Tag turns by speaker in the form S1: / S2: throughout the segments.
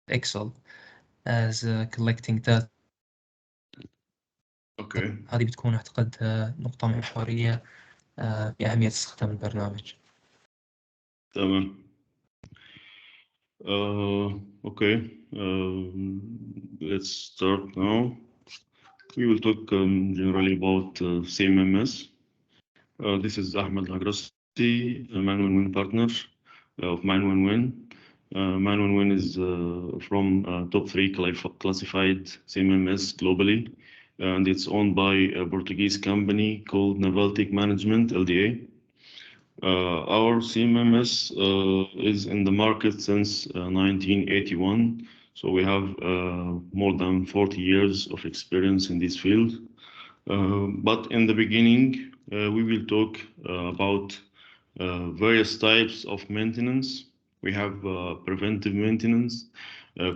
S1: Excel as collecting data.
S2: اوكي
S1: هذه بتكون أعتقد نقطة محورية بأهمية استخدام البرنامج.
S2: تمام. Okay, let's start now. We will talk generally about CMMS. This is Ahmed Hagrassi, a ManWinWin partner of ManWinWin. ManWinWin is from top 3 classified CMMS globally, and it's owned by a Portuguese company called Navaltic Management, LDA. Our CMMS is in the market since 1981, so we have more than 40 years of experience in this field. But in the beginning, we will talk about various types of maintenance. We have preventive maintenance,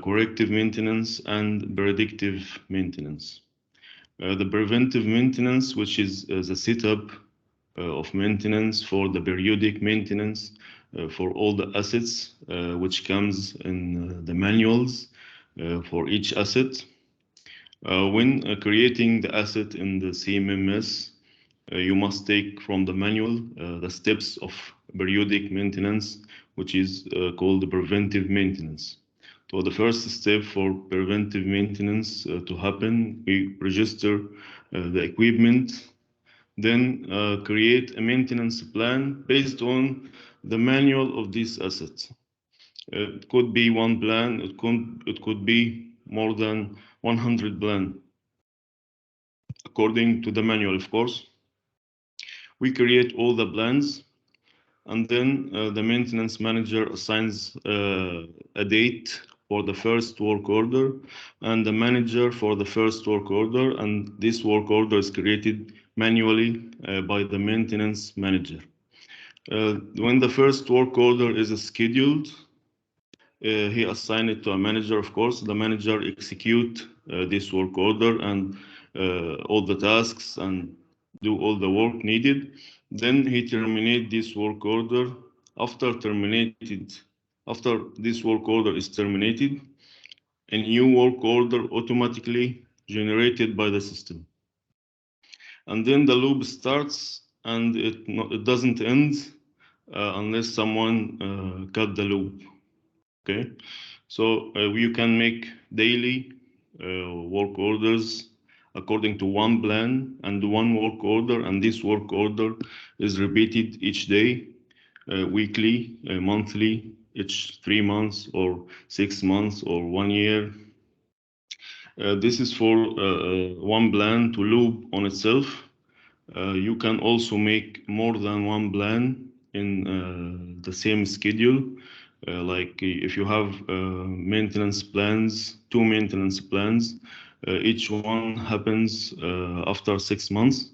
S2: corrective maintenance, and predictive maintenance. The preventive maintenance, which is the setup of maintenance for the periodic maintenance for all the assets, which comes in the manuals for each asset. When creating the asset in the CMMS, you must take from the manual the steps of periodic maintenance, which is called the preventive maintenance. So the first step for preventive maintenance to happen, we register the equipment, then create a maintenance plan based on the manual of this asset. It could be one plan, it could be more than 100 plan, according to the manual, of course. We create all the plans, and then the maintenance manager assigns a date for the first work order and the manager for the first work order, and this work order is created manually by the maintenance manager. When the first work order is scheduled, he assigns it to a manager, of course. The manager execute this work order and all the tasks and do all the work needed. Then he terminate this work order. After this work order is terminated, a new work order automatically generated by the system. And then the loop starts, and it doesn't end unless someone cut the loop. Okay, so you can make daily work orders according to one plan and one work order, and this work order is repeated each day, weekly, monthly, each 3 months or 6 months or 1 year. This is for one plan to loop on itself. You can also make more than one plan in the same schedule. Like if you have maintenance plans, 2 maintenance plans, each one happens after 6 months.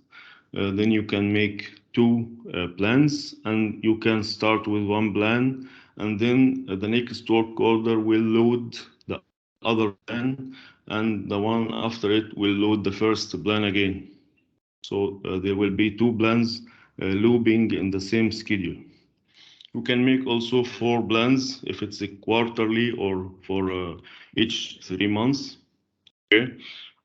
S2: Then you can make 2 plans, and you can start with one plan, and then the next work order will load the other plan, and the one after it will load the first plan again. So there will be 2 plans looping in the same schedule. You can make also 4 plans if it's a quarterly or for each 3 months. Okay,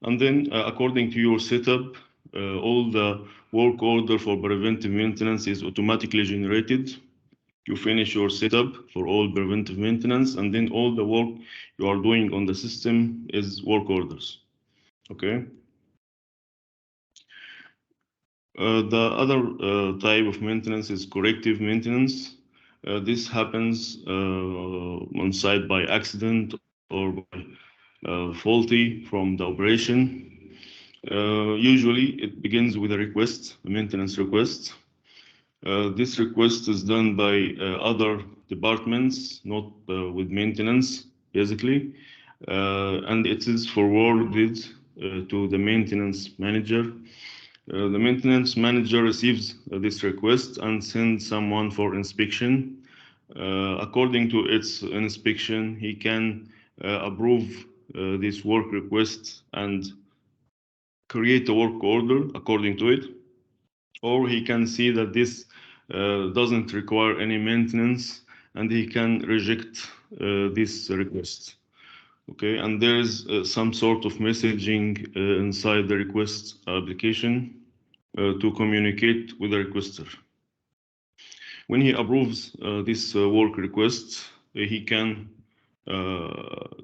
S2: and then according to your setup, all the work order for preventive maintenance is automatically generated. You finish your setup for all preventive maintenance, and then all the work you are doing on the system is work orders. Okay. The other type of maintenance is corrective maintenance. This happens on site by accident or by faulty from the operation. Usually it begins with a request, a maintenance request. This request is done by other departments, not with maintenance, basically, and it is forwarded to the maintenance manager. The maintenance manager receives this request and sends someone for inspection. According to its inspection, he can approve this work request and create a work order according to it, or he can see that this doesn't require any maintenance and he can reject this request. Okay, and there is some sort of messaging inside the request application to communicate with the requester. When he approves this work request, he can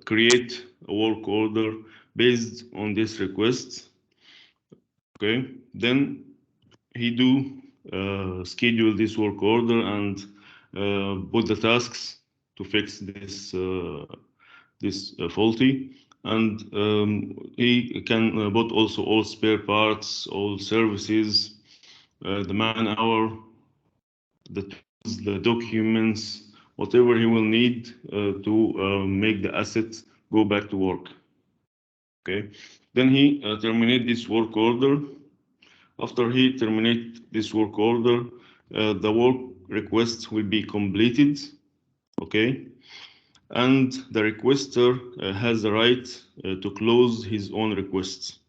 S2: create a work order based on this request. Okay, then he do schedule this work order and put the tasks to fix this faulty, and he can put also all spare parts, all services, the man-hour, the tools, the documents, whatever he will need to make the asset go back to work. Okay, then he terminate this work order. After he terminate this work order, the work request will be completed. Okay, and the requester has the right to close his own requests.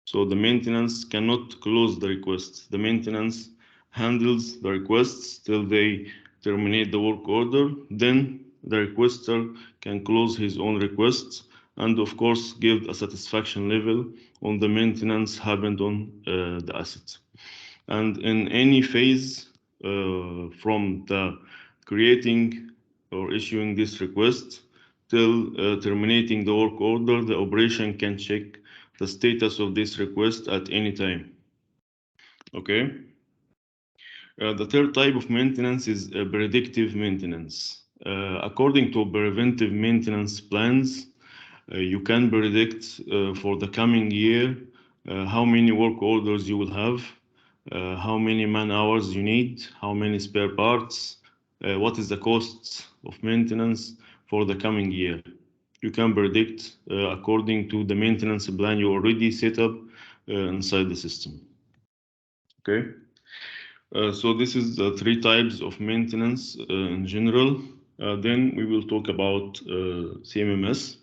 S2: So the maintenance cannot close the request. The maintenance handles the requests till they terminate the work order. Then the requester can close his own requests and of course give a satisfaction level on the maintenance happened on the asset. And in any phase from the creating or issuing this request till terminating the work order, the operation can check the status of this request at any time. Okay. The third type of maintenance is predictive maintenance. According to preventive maintenance plans, you can predict for the coming year how many work orders you will have, how many man hours you need, how many spare parts, what is the cost of maintenance for the coming year. You can predict according to the maintenance plan you already set up inside the system. Okay, so this is the three types of maintenance in general. Then we will talk about CMMS.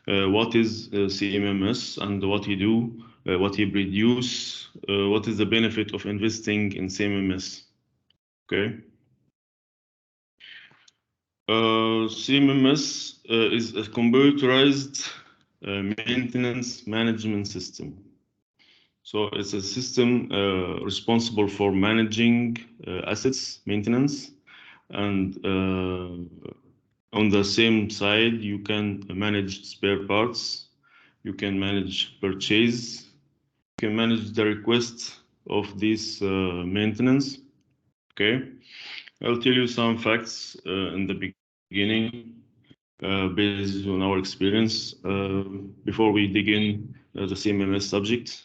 S2: What is CMMS and what he do, what he produce, what is the benefit of investing in CMMS. Okay. CMMS is a computerized maintenance management system. So it's a system responsible for managing assets maintenance, and on the same side you can manage spare parts, you can manage purchase, you can manage the request of this maintenance. Okay, I'll tell you some facts in the beginning based on our experience before we dig in the CMMS subject.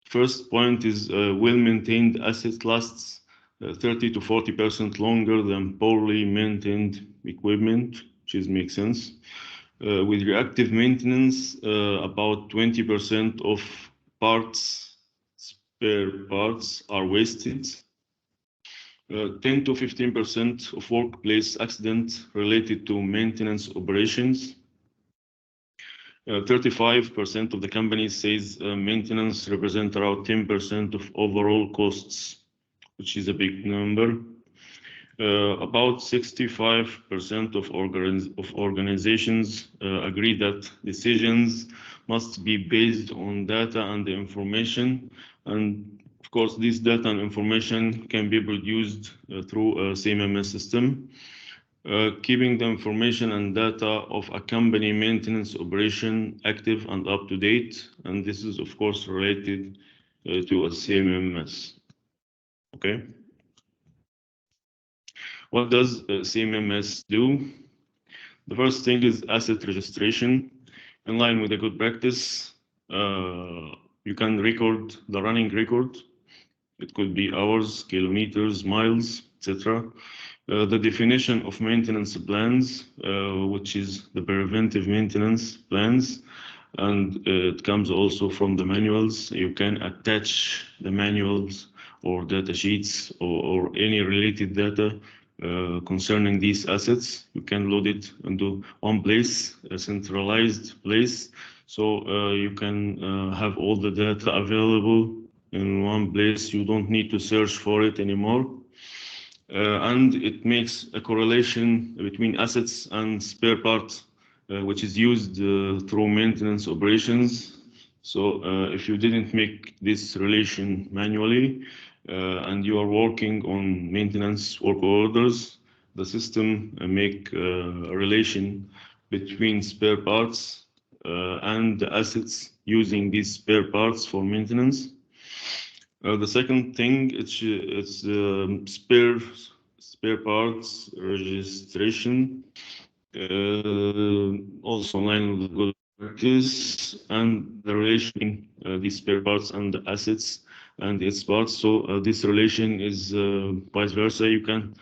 S2: First point is well-maintained asset lasts 30 to 40% longer than poorly maintained equipment, which makes sense. With reactive maintenance, about 20% of parts, spare parts, are wasted. 10 to 15% of workplace accidents related to maintenance operations. 35% of the company says maintenance represents around 10% of overall costs, which is a big number. About 65% of organizations agree that decisions must be based on data and the information. And of course, this data and information can be produced through a CMMS system. Keeping the information and data of a company maintenance operation active and up to date, and this is of course related to a CMMS. Okay. What does CMMS do? The first thing is asset registration. In line with a good practice, you can record the running record. It could be hours, kilometers, miles, etc. The definition of maintenance plans, which is the preventive maintenance plans, and it comes also from the manuals. You can attach the manuals or data sheets or any related data concerning these assets. You can load it into one place, a centralized place, so you can have all the data available in one place. You don't need to search for it anymore. and it makes a correlation between assets and spare parts, which is used through maintenance operations. So if you didn't make this relation manually and you are working on maintenance work orders, the system make a relation between spare parts and the assets using these spare parts for maintenance. The second thing, it's spare parts registration, also in line with good practice, and the relation these spare parts and the assets and its parts. So this relation is vice versa. You can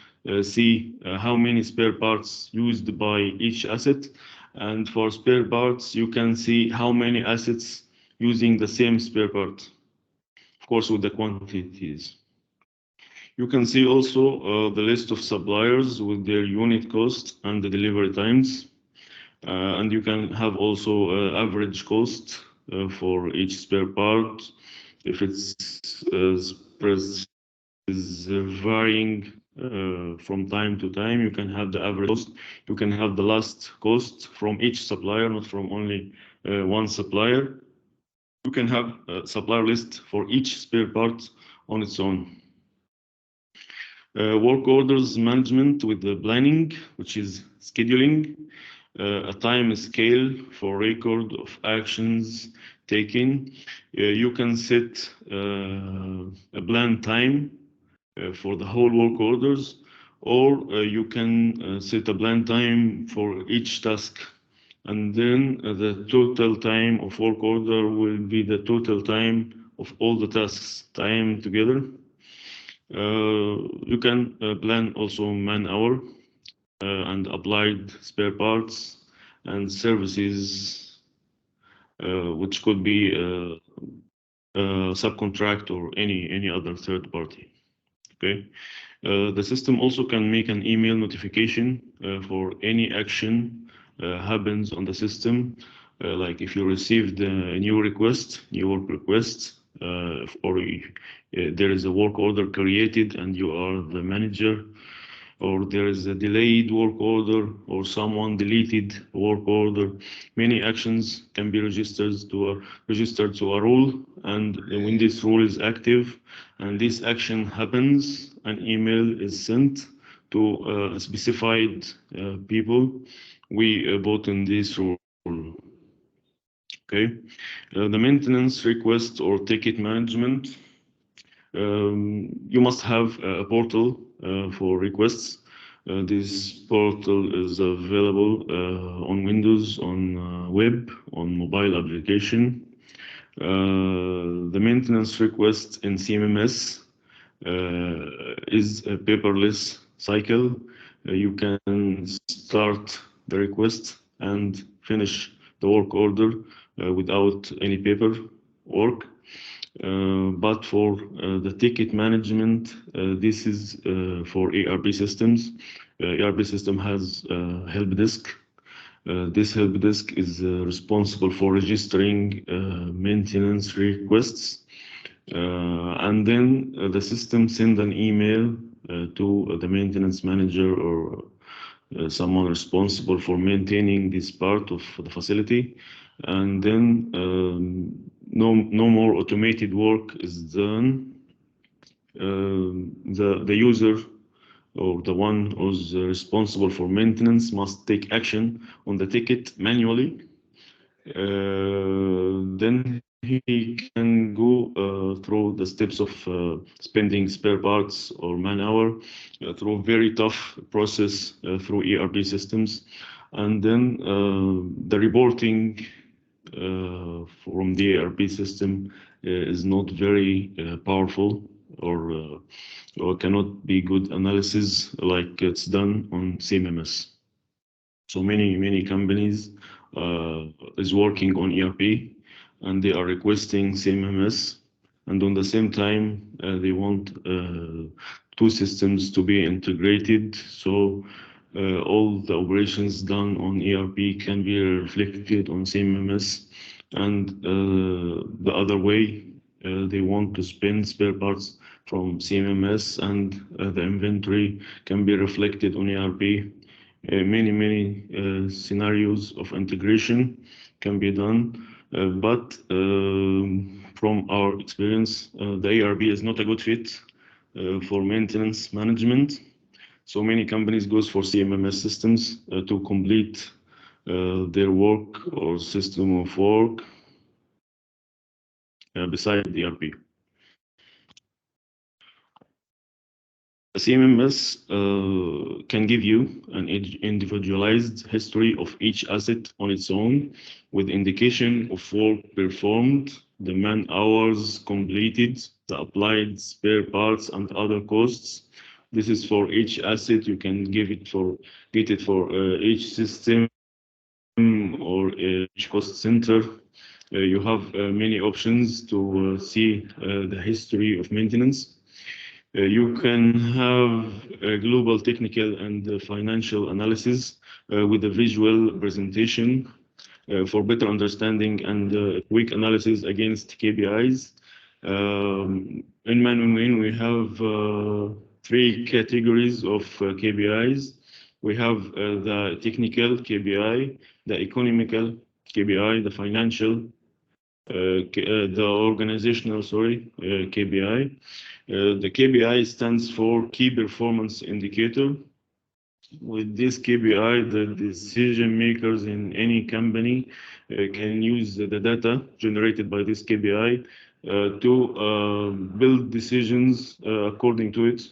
S2: see how many spare parts used by each asset, and for spare parts, you can see how many assets using the same spare part, of course, with the quantities. You can see also the list of suppliers with their unit cost and the delivery times. And you can have also average cost for each spare part. If it's is varying from time to time, you can have the average cost. You can have the last cost from each supplier, not from only one supplier. You can have a supplier list for each spare part on its own. Work orders management with the planning, which is scheduling, a time scale for record of actions taken. You can set a planned time for the whole work orders, or you can set a planned time for each task. And then the total time of work order will be the total time of all the tasks time together. You can plan also man-hour and applied spare parts and services, which could be subcontract or any other third party. Okay. The system also can make an email notification for any action happens on the system, like if you received a new work request, or there is a work order created and you are the manager, or there is a delayed work order, or someone deleted a work order. Many actions can be registered to a rule, and when this rule is active and this action happens, an email is sent to specified people we bought in this rule. Okay, the maintenance request or ticket management. You must have a portal for requests. This portal is available on Windows, on web, on mobile application. The maintenance request in Cmms is a paperless cycle. You can start the request and finish the work order without any paperwork. But for the ticket management, this is for ERP systems. ERP system has help desk. This help desk is responsible for registering maintenance requests, and then the system send an email to the maintenance manager or someone responsible for maintaining this part of the facility, and then no more automated work is done. The user or the one who's responsible for maintenance must take action on the ticket manually. Then he can go through the steps of spending spare parts or man-hour through a very tough process through ERP systems, and then the reporting from the ERP system is not very powerful, or cannot be good analysis like it's done on Cmms. So many companies is working on ERP, and they are requesting Cmms, and on the same time they want two systems to be integrated, so all the operations done on ERP can be reflected on Cmms, and the other way, they want to spend spare parts from CMMS, and the inventory can be reflected on ERP. Many scenarios of integration can be done, but from our experience, the ERP is not a good fit for maintenance management. So many companies goes for CMMS systems to complete their work or system of work beside the ERP. CMMS can give you an individualized history of each asset on its own, with indication of work performed, the man hours completed, the applied spare parts, and other costs. This is for each asset. You can get it for each system or each cost center. You have many options to see the history of maintenance. You can have a global technical and financial analysis with a visual presentation for better understanding and quick analysis against KPIs. In ManWinWin, we have 3 categories of KPIs. We have the technical KPI, the economical KPI, the financial, the organizational, KPI. The KPI stands for Key Performance Indicator. With this KPI, the decision makers in any company can use the data generated by this KPI to build decisions according to it,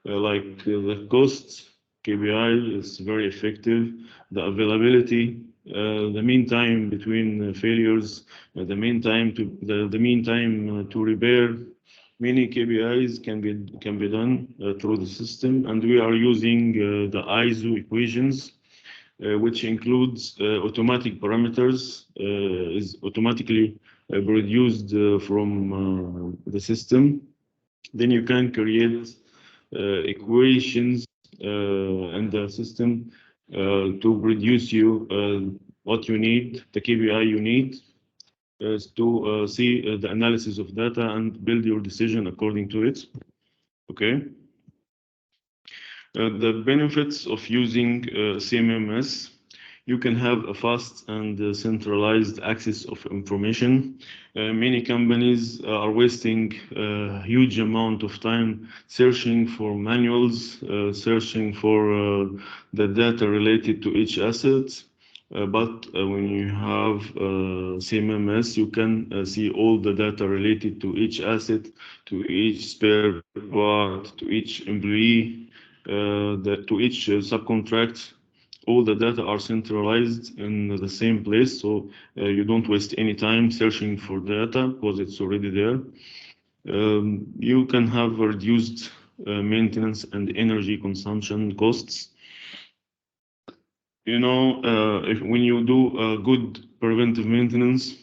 S2: like the cost KPI is very effective, the availability, the mean time between failures, the mean time to repair. Many KPIs can be done through the system, and we are using the ISO equations, which includes automatic parameters, is automatically produced from the system. Then you can create equations in the system to produce you what you need, the KPI you need, to see the analysis of data and build your decision according to it. Okay. The benefits of using CMMS: you can have a fast and centralized access of information. Many companies are wasting a huge amount of time searching for manuals, searching for the data related to each asset. But when you have CMMS, you can see all the data related to each asset, to each spare part, to each employee, to each subcontract. All the data are centralized in the same place, so you don't waste any time searching for data because it's already there. You can have reduced maintenance and energy consumption costs. You know, when you do good preventive maintenance,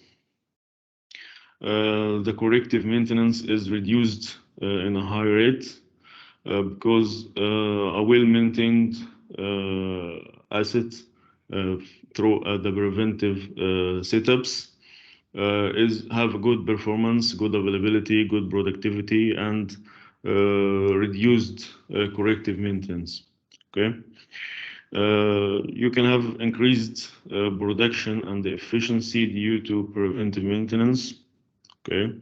S2: the corrective maintenance is reduced in a high rate because a well-maintained asset through the preventive setups have a good performance, good availability, good productivity, and reduced corrective maintenance. Okay. You can have increased production and efficiency due to preventive maintenance. Okay.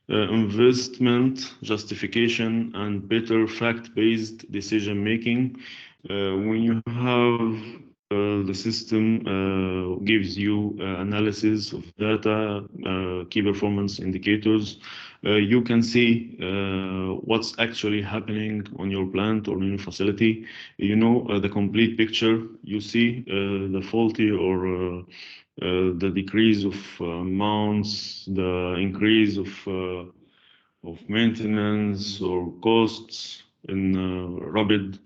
S2: Investment justification and better fact-based decision making. When you have the system gives you analysis of data, key performance indicators, you can see what's actually happening on your plant or in your facility. You know the complete picture. You see the faulty or the decrease of amounts, the increase of maintenance or costs in rapid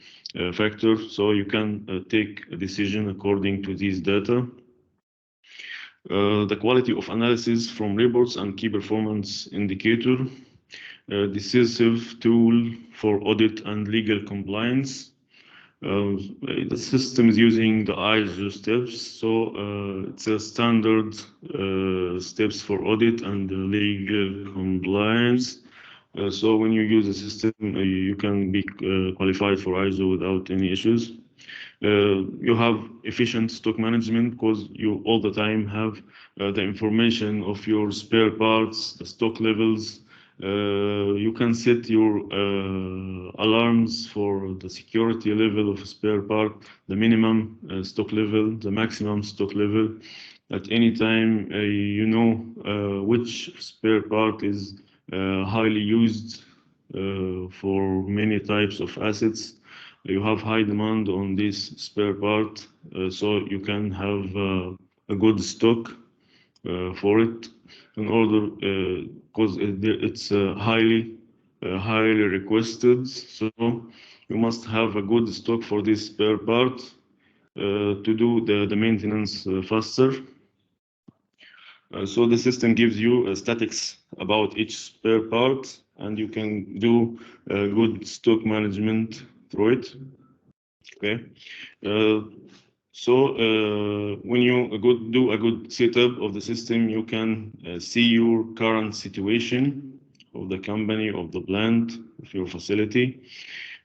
S2: factor. So you can take a decision according to these data. The quality of analysis from reports and key performance indicator, decisive tool for audit and legal compliance. The system is using the ISO steps, so it's a standard steps for audit and legal compliance. So when you use the system, you can be qualified for ISO without any issues. You have efficient stock management because you all the time have the information of your spare parts, the stock levels. You can set your alarms for the security level of a spare part, the minimum stock level, the maximum stock level. At any time, you know which spare part is highly used for many types of assets. You have high demand on this spare part, so you can have a good stock for it in order because it's highly requested. So you must have a good stock for this spare part to do the maintenance faster. So the system gives you statics about each spare part, and you can do good stock management through it. Okay. When you do a good setup of the system, you can see your current situation of the company, of the plant, of your facility.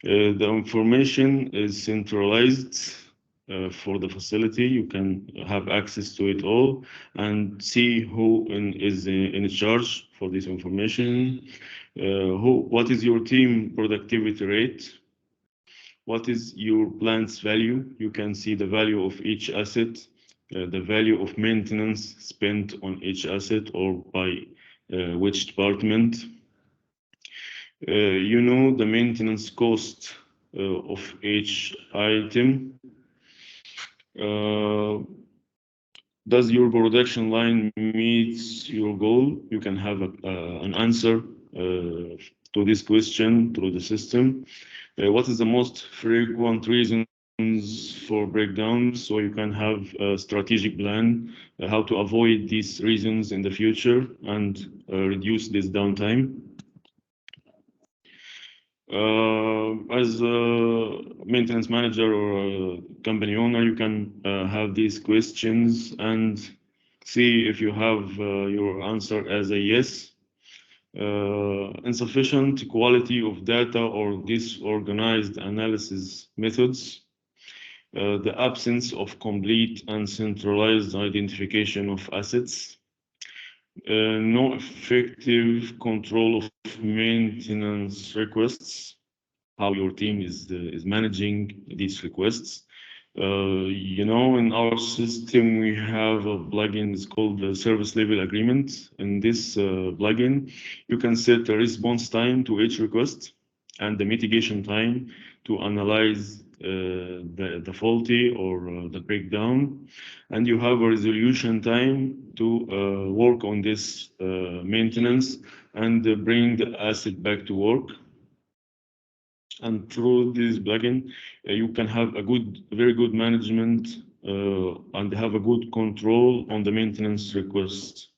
S2: The information is centralized for the facility. You can have access to it all and see who is in charge for this information. What is your team productivity rate? What is your plant's value? You can see the value of each asset, the value of maintenance spent on each asset or by which department. You know the maintenance cost of each item. Does your production line meet your goal? You can have an answer to this question through the system. What is the most frequent reasons for breakdowns? So you can have a strategic plan, how to avoid these reasons in the future and reduce this downtime. As a maintenance manager or a company owner, you can have these questions and see if you have your answer as a yes. Insufficient quality of data or disorganized analysis methods, the absence of complete and centralized identification of assets, no effective control of maintenance requests, how your team is managing these requests. You know, in our system, we have a plugin it's called the service level agreement. In this plugin, you can set a response time to each request and the mitigation time to analyze the faulty or the breakdown. And you have a resolution time to work on this maintenance and bring the asset back to work. And through this plugin, you can have a very good management and have a good control on the maintenance requests.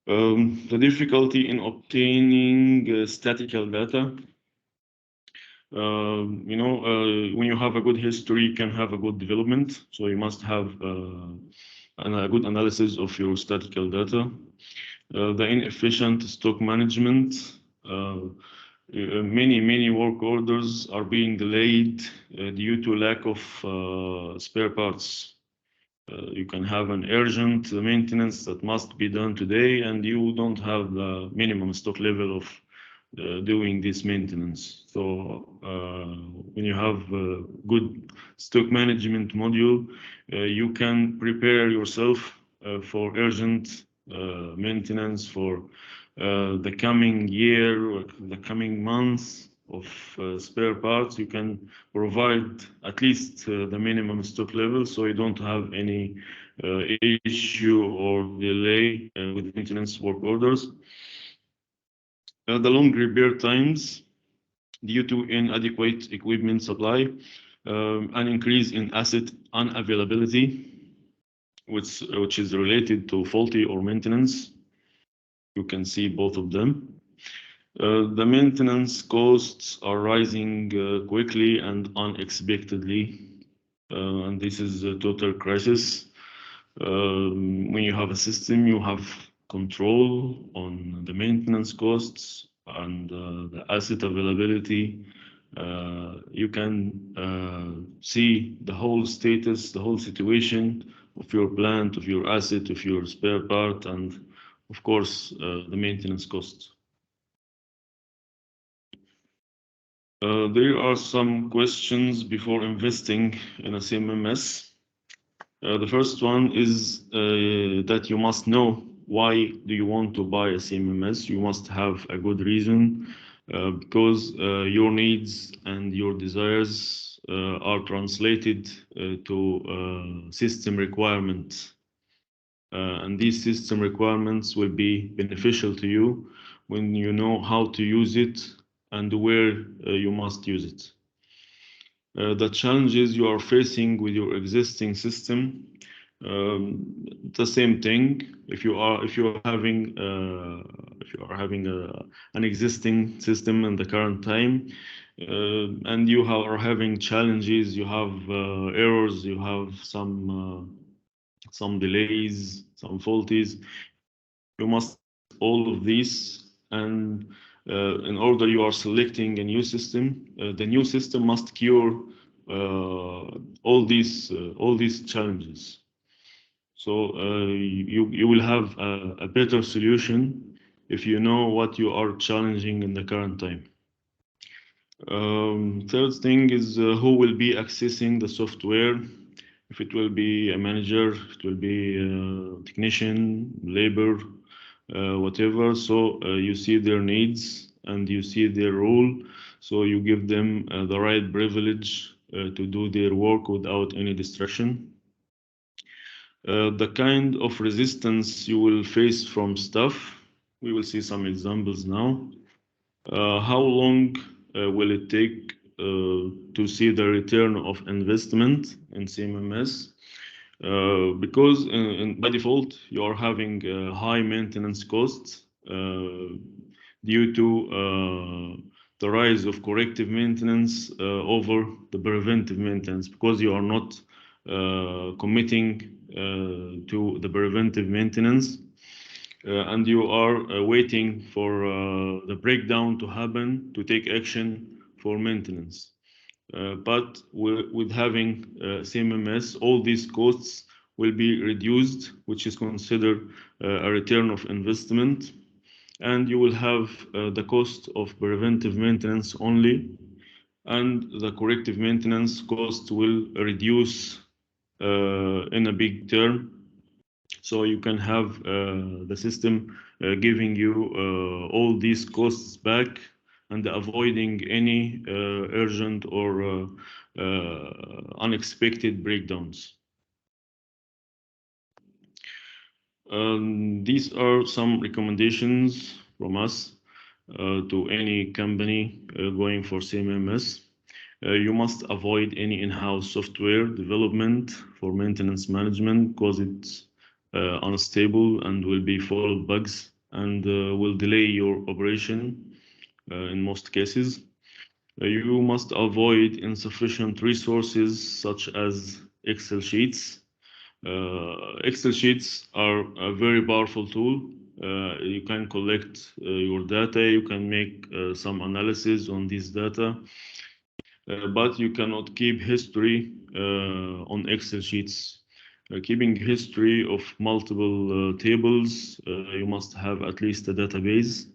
S2: The difficulty in obtaining statistical data. You know, when you have a good history, you can have a good development. So you must have a good analysis of your statistical data. The inefficient stock management. Many work orders are being delayed due to lack of spare parts. You can have an urgent maintenance that must be done today, and you don't have the minimum stock level of doing this maintenance. So when you have a good stock management module, you can prepare yourself for urgent maintenance for the coming year or the coming months of spare parts. You can provide at least the minimum stock level so you don't have any issue or delay with maintenance work orders. The long repair times due to inadequate equipment supply, an increase in asset unavailability, which is related to faulty or maintenance. You can see both of them. The maintenance costs are rising quickly and unexpectedly, and this is a total crisis. When you have a system, you have control on the maintenance costs and the asset availability. You can see the whole status, the whole situation of your plant, of your asset, of your spare part, and of course, the maintenance costs. There are some questions before investing in a CMMS. The first one is that you must know why do you want to buy a CMMS. You must have a good reason because your needs and your desires are translated to system requirements. And these system requirements will be beneficial to you when you know how to use it and where you must use it. The challenges you are facing with your existing system, the same thing. If you are having an existing system in the current time, and you are having challenges, you have errors, you have some delays, some faulties, you must all of these, and in order you are selecting a new system, the new system must cure all these challenges. So you will have a better solution if you know what you are challenging in the current time. Third thing is who will be accessing the software. If it will be a manager, it will be a technician, labor, whatever. So you see their needs and you see their role. So you give them the right privilege to do their work without any distraction. The kind of resistance you will face from staff, we will see some examples now. How long will it take to see the return of investment in CMMS? Because by default, you are having high maintenance costs due to the rise of corrective maintenance over the preventive maintenance, because you are not committing to the preventive maintenance. And you are waiting for the breakdown to happen to take action for maintenance. But with having CMMS, all these costs will be reduced, which is considered a return of investment. And you will have the cost of preventive maintenance only, and the corrective maintenance cost will reduce in a big term. So you can have the system giving you all these costs back and avoiding any urgent or unexpected breakdowns. These are some recommendations from us to any company going for CMMS. You must avoid any in-house software development for maintenance management because it's unstable and will be full of bugs and will delay your operation in most cases. You must avoid insufficient resources such as Excel sheets. Excel sheets are a very powerful tool. You can collect your data, you can make some analysis on this data, but you cannot keep history on Excel sheets. Keeping history of multiple tables, you must have at least a database.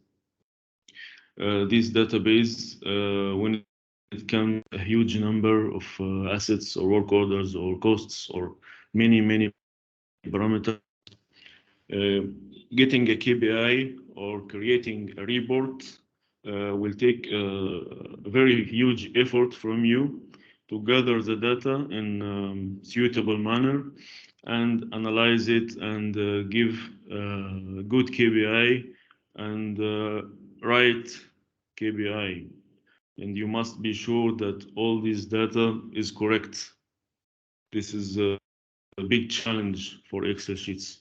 S2: This database, when it comes a huge number of assets or work orders or costs or many parameters, getting a KPI or creating a report will take a very huge effort from you to gather the data in suitable manner and analyze it and give good KPI and right KPI. And you must be sure that all this data is correct. This is a big challenge for Excel sheets.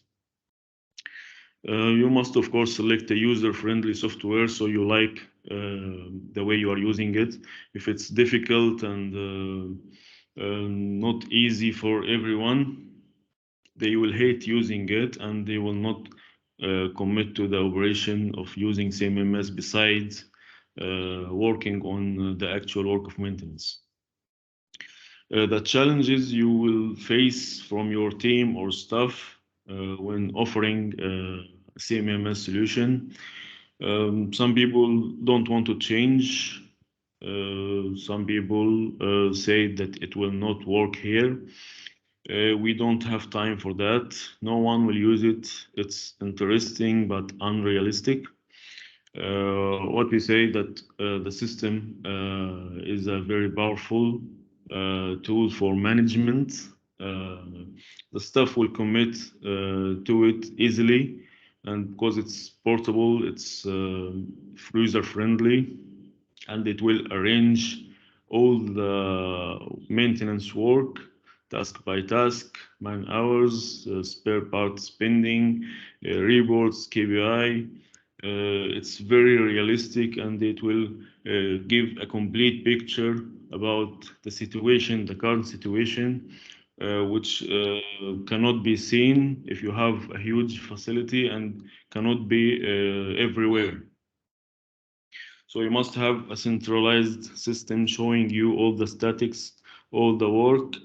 S2: You must, of course, select a user-friendly software so you like the way you are using it. If it's difficult and not easy for everyone, they will hate using it and they will not commit to the operation of using CMMS besides working on the actual work of maintenance. The challenges you will face from your team or staff when offering a CMMS solution. Some people don't want to change. Some people say that it will not work here. We don't have time for that. No one will use it. It's interesting but unrealistic. What we say that the system is a very powerful tool for management. The staff will commit to it easily, and because it's portable, it's user friendly, and it will arrange all the maintenance work task by task, man hours, spare part spending, reports, KPI. It's very realistic and it will give a complete picture about the situation, the current situation, which cannot be seen if you have a huge facility and cannot be everywhere. So you must have a centralized system showing you all the statics, all the work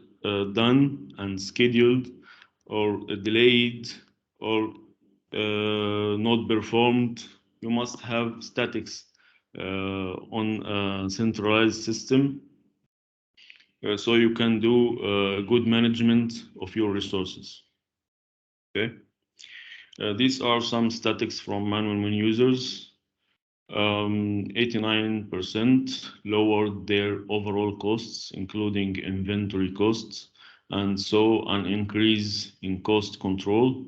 S2: done and scheduled or delayed or not performed. You must have statics on a centralized system so you can do good management of your resources. Okay. These are some statics from ManWinWin users. 89% lowered their overall costs, including inventory costs, and saw an increase in cost control.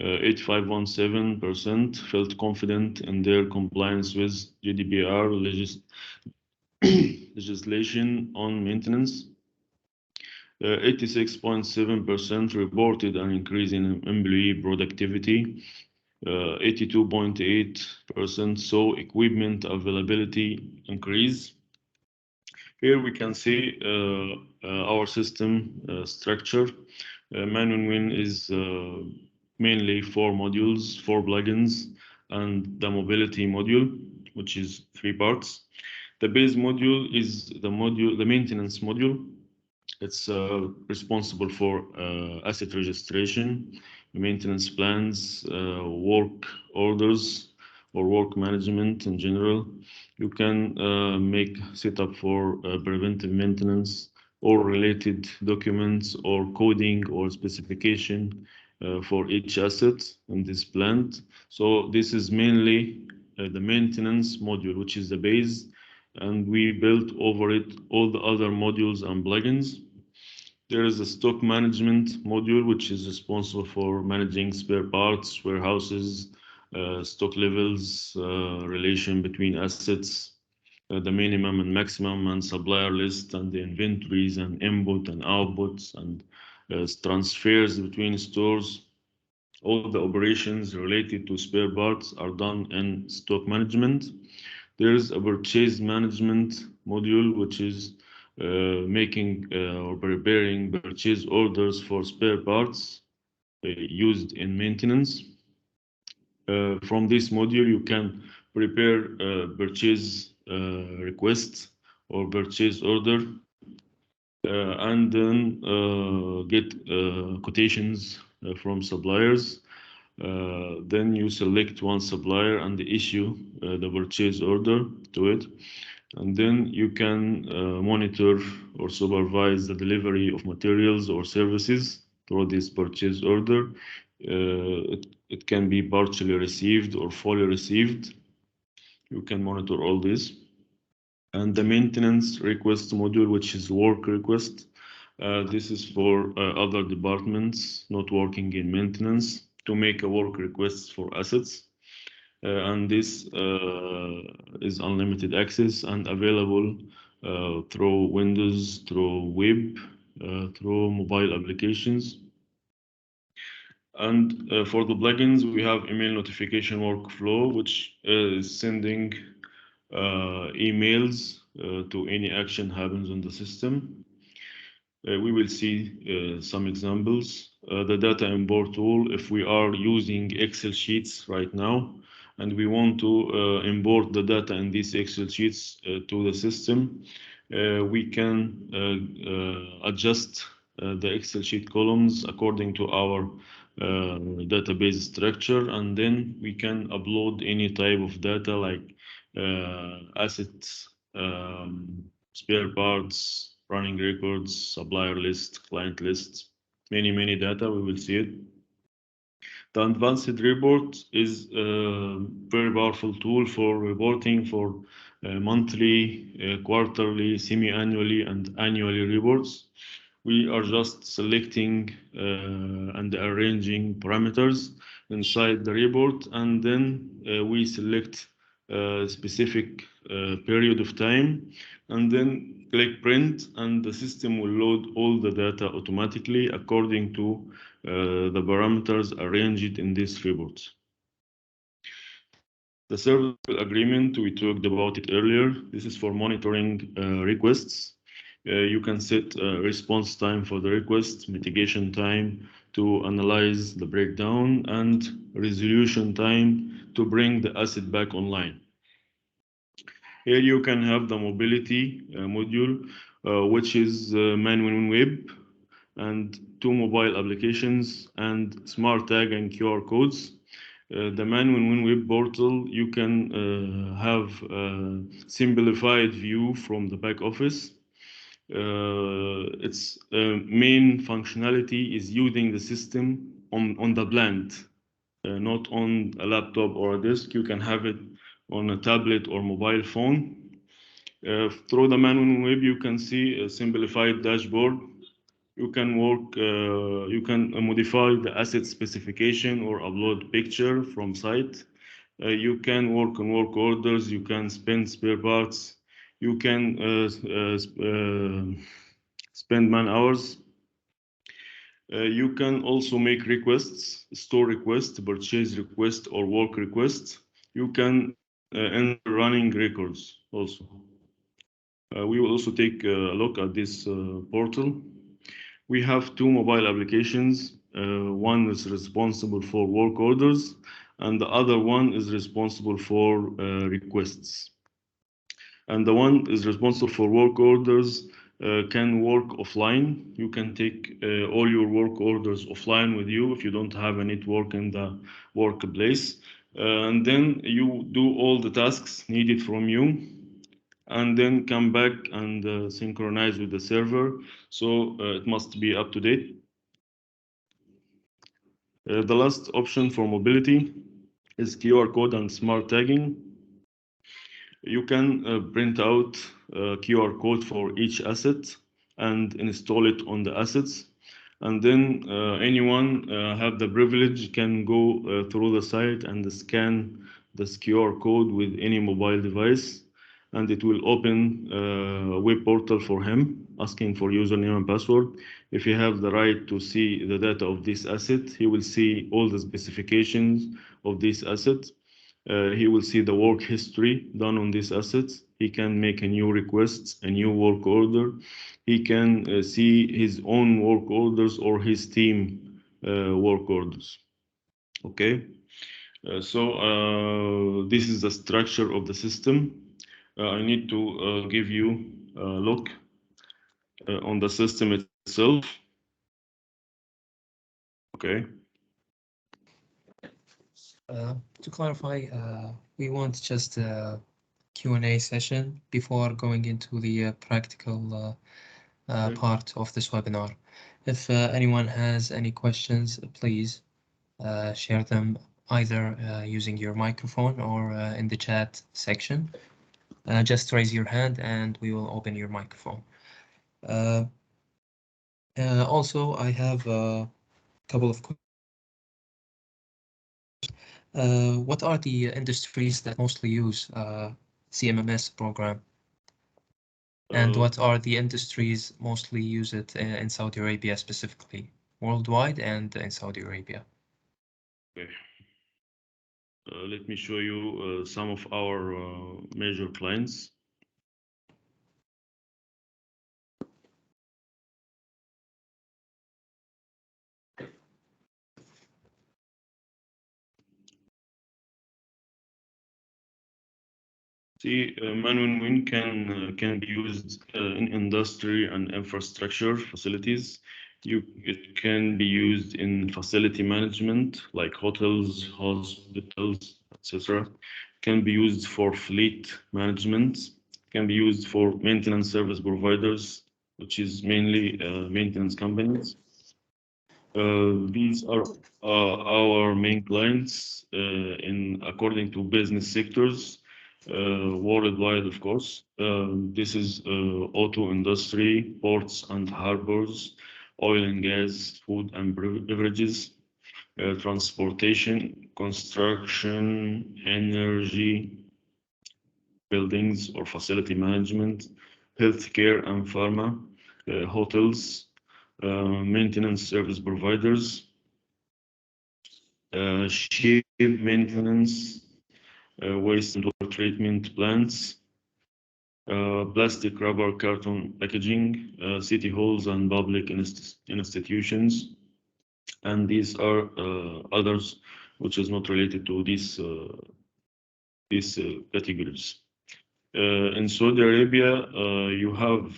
S2: 8517% felt confident in their compliance with GDPR legislation on maintenance. 86.7% reported an increase in employee productivity. 82.8% saw equipment availability increase. Here we can see our system structure. ManWinWin is mainly 4 modules, 4 plugins, and the mobility module, which is 3 parts. The base module is the maintenance module. It's responsible for asset registration, maintenance plans, work orders, or work management in general. You can make setup for preventive maintenance or related documents or coding or specification for each asset in this plant. So this is mainly the maintenance module, which is the base, and we built over it all the other modules and plugins. There is a stock management module, which is responsible for managing spare parts, warehouses, stock levels, relation between assets, the minimum and maximum and supplier list, and the inventories and input and outputs and transfers between stores. All the operations related to spare parts are done in stock management. There is a purchase management module, which is making or preparing purchase orders for spare parts used in maintenance. From this module, you can prepare purchase requests or purchase order and then get quotations from suppliers. Then you select one supplier and issue the purchase order to it. And then you can monitor or supervise the delivery of materials or services through this purchase order. It can be partially received or fully received. You can monitor all this. And the maintenance request module, which is work request. This is for other departments not working in maintenance to make a work request for assets. And this is unlimited access and available through Windows, through web, through mobile applications. And for the plugins, we have email notification workflow, which is sending emails to any action happens on the system. We will see some examples. The data import tool, if we are using Excel sheets right now, and we want to import the data in these Excel sheets to the system, we can adjust the Excel sheet columns according to our database structure, and then we can upload any type of data like assets, spare parts, running records, supplier list, client list, many data. We will see it. The advanced report is a very powerful tool for reporting for monthly, quarterly, semi-annually, and annually reports. We are just selecting and arranging parameters inside the report, and then we select a specific period of time, and then click print, and the system will load all the data automatically according to the parameters arranged in this report. The service agreement, we talked about it earlier. This is for monitoring requests. You can set response time for the request, mitigation time to analyze the breakdown, and resolution time to bring the asset back online. Here you can have the mobility module, which is ManWinWin Web, and 2 mobile applications, and smart tag and QR codes. The ManWinWin Web portal, you can have a simplified view from the back office. Its main functionality is using the system on the plant, not on a laptop or a desk. You can have it on a tablet or mobile phone. Through the ManWinWin Web, you can see a simplified dashboard. You can work, you can modify the asset specification or upload picture from site. You can work on work orders. You can spend spare parts. You can spend man hours. You can also make requests, store requests, purchase requests, or work requests. You can enter running records also. We will also take a look at this portal. We have 2 mobile applications. One is responsible for work orders, and the other one is responsible for requests. And the one is responsible for work orders can work offline. You can take all your work orders offline with you if you don't have a network in the workplace. And then you do all the tasks needed from you, and then come back and synchronize with the server. So it must be up to date. The last option for mobility is QR code and smart tagging. You can print out a QR code for each asset and install it on the assets. And then anyone have the privilege can go through the site and scan this QR code with any mobile device, and it will open a web portal for him asking for username and password. If you have the right to see the data of this asset, he will see all the specifications of this asset. He will see the work history done on this asset. He can make a new request, a new work order. He can see his own work orders or his team work orders. Okay, so this is the structure of the system. I need to give you a look on the system itself. Okay.
S1: To clarify, we want just a Q&A session before going into the practical part of this webinar. If anyone has any questions, please share them either using your microphone or in the chat section. Just raise your hand and we will open your microphone. Also, I have a couple of questions. What are the industries that mostly use CMMS program? And what are the industries mostly use it in Saudi Arabia specifically, worldwide and in Saudi Arabia?
S2: Okay. Let me show you some of our major clients. See, ManWinWin can be used in industry and infrastructure facilities. It can be used in facility management, like hotels, hospitals, etc. Can be used for fleet management. Can be used for maintenance service providers, which is mainly maintenance companies. These are our main clients in according to business sectors worldwide, of course. This is auto industry, ports and harbors, oil and gas, food and beverages, transportation, construction, energy, buildings or facility management, healthcare and pharma, hotels, maintenance service providers, ship maintenance, waste and water treatment plants, plastic, rubber, carton packaging, city halls and public institutions, and these are others which is not related to these categories. In Saudi Arabia, you have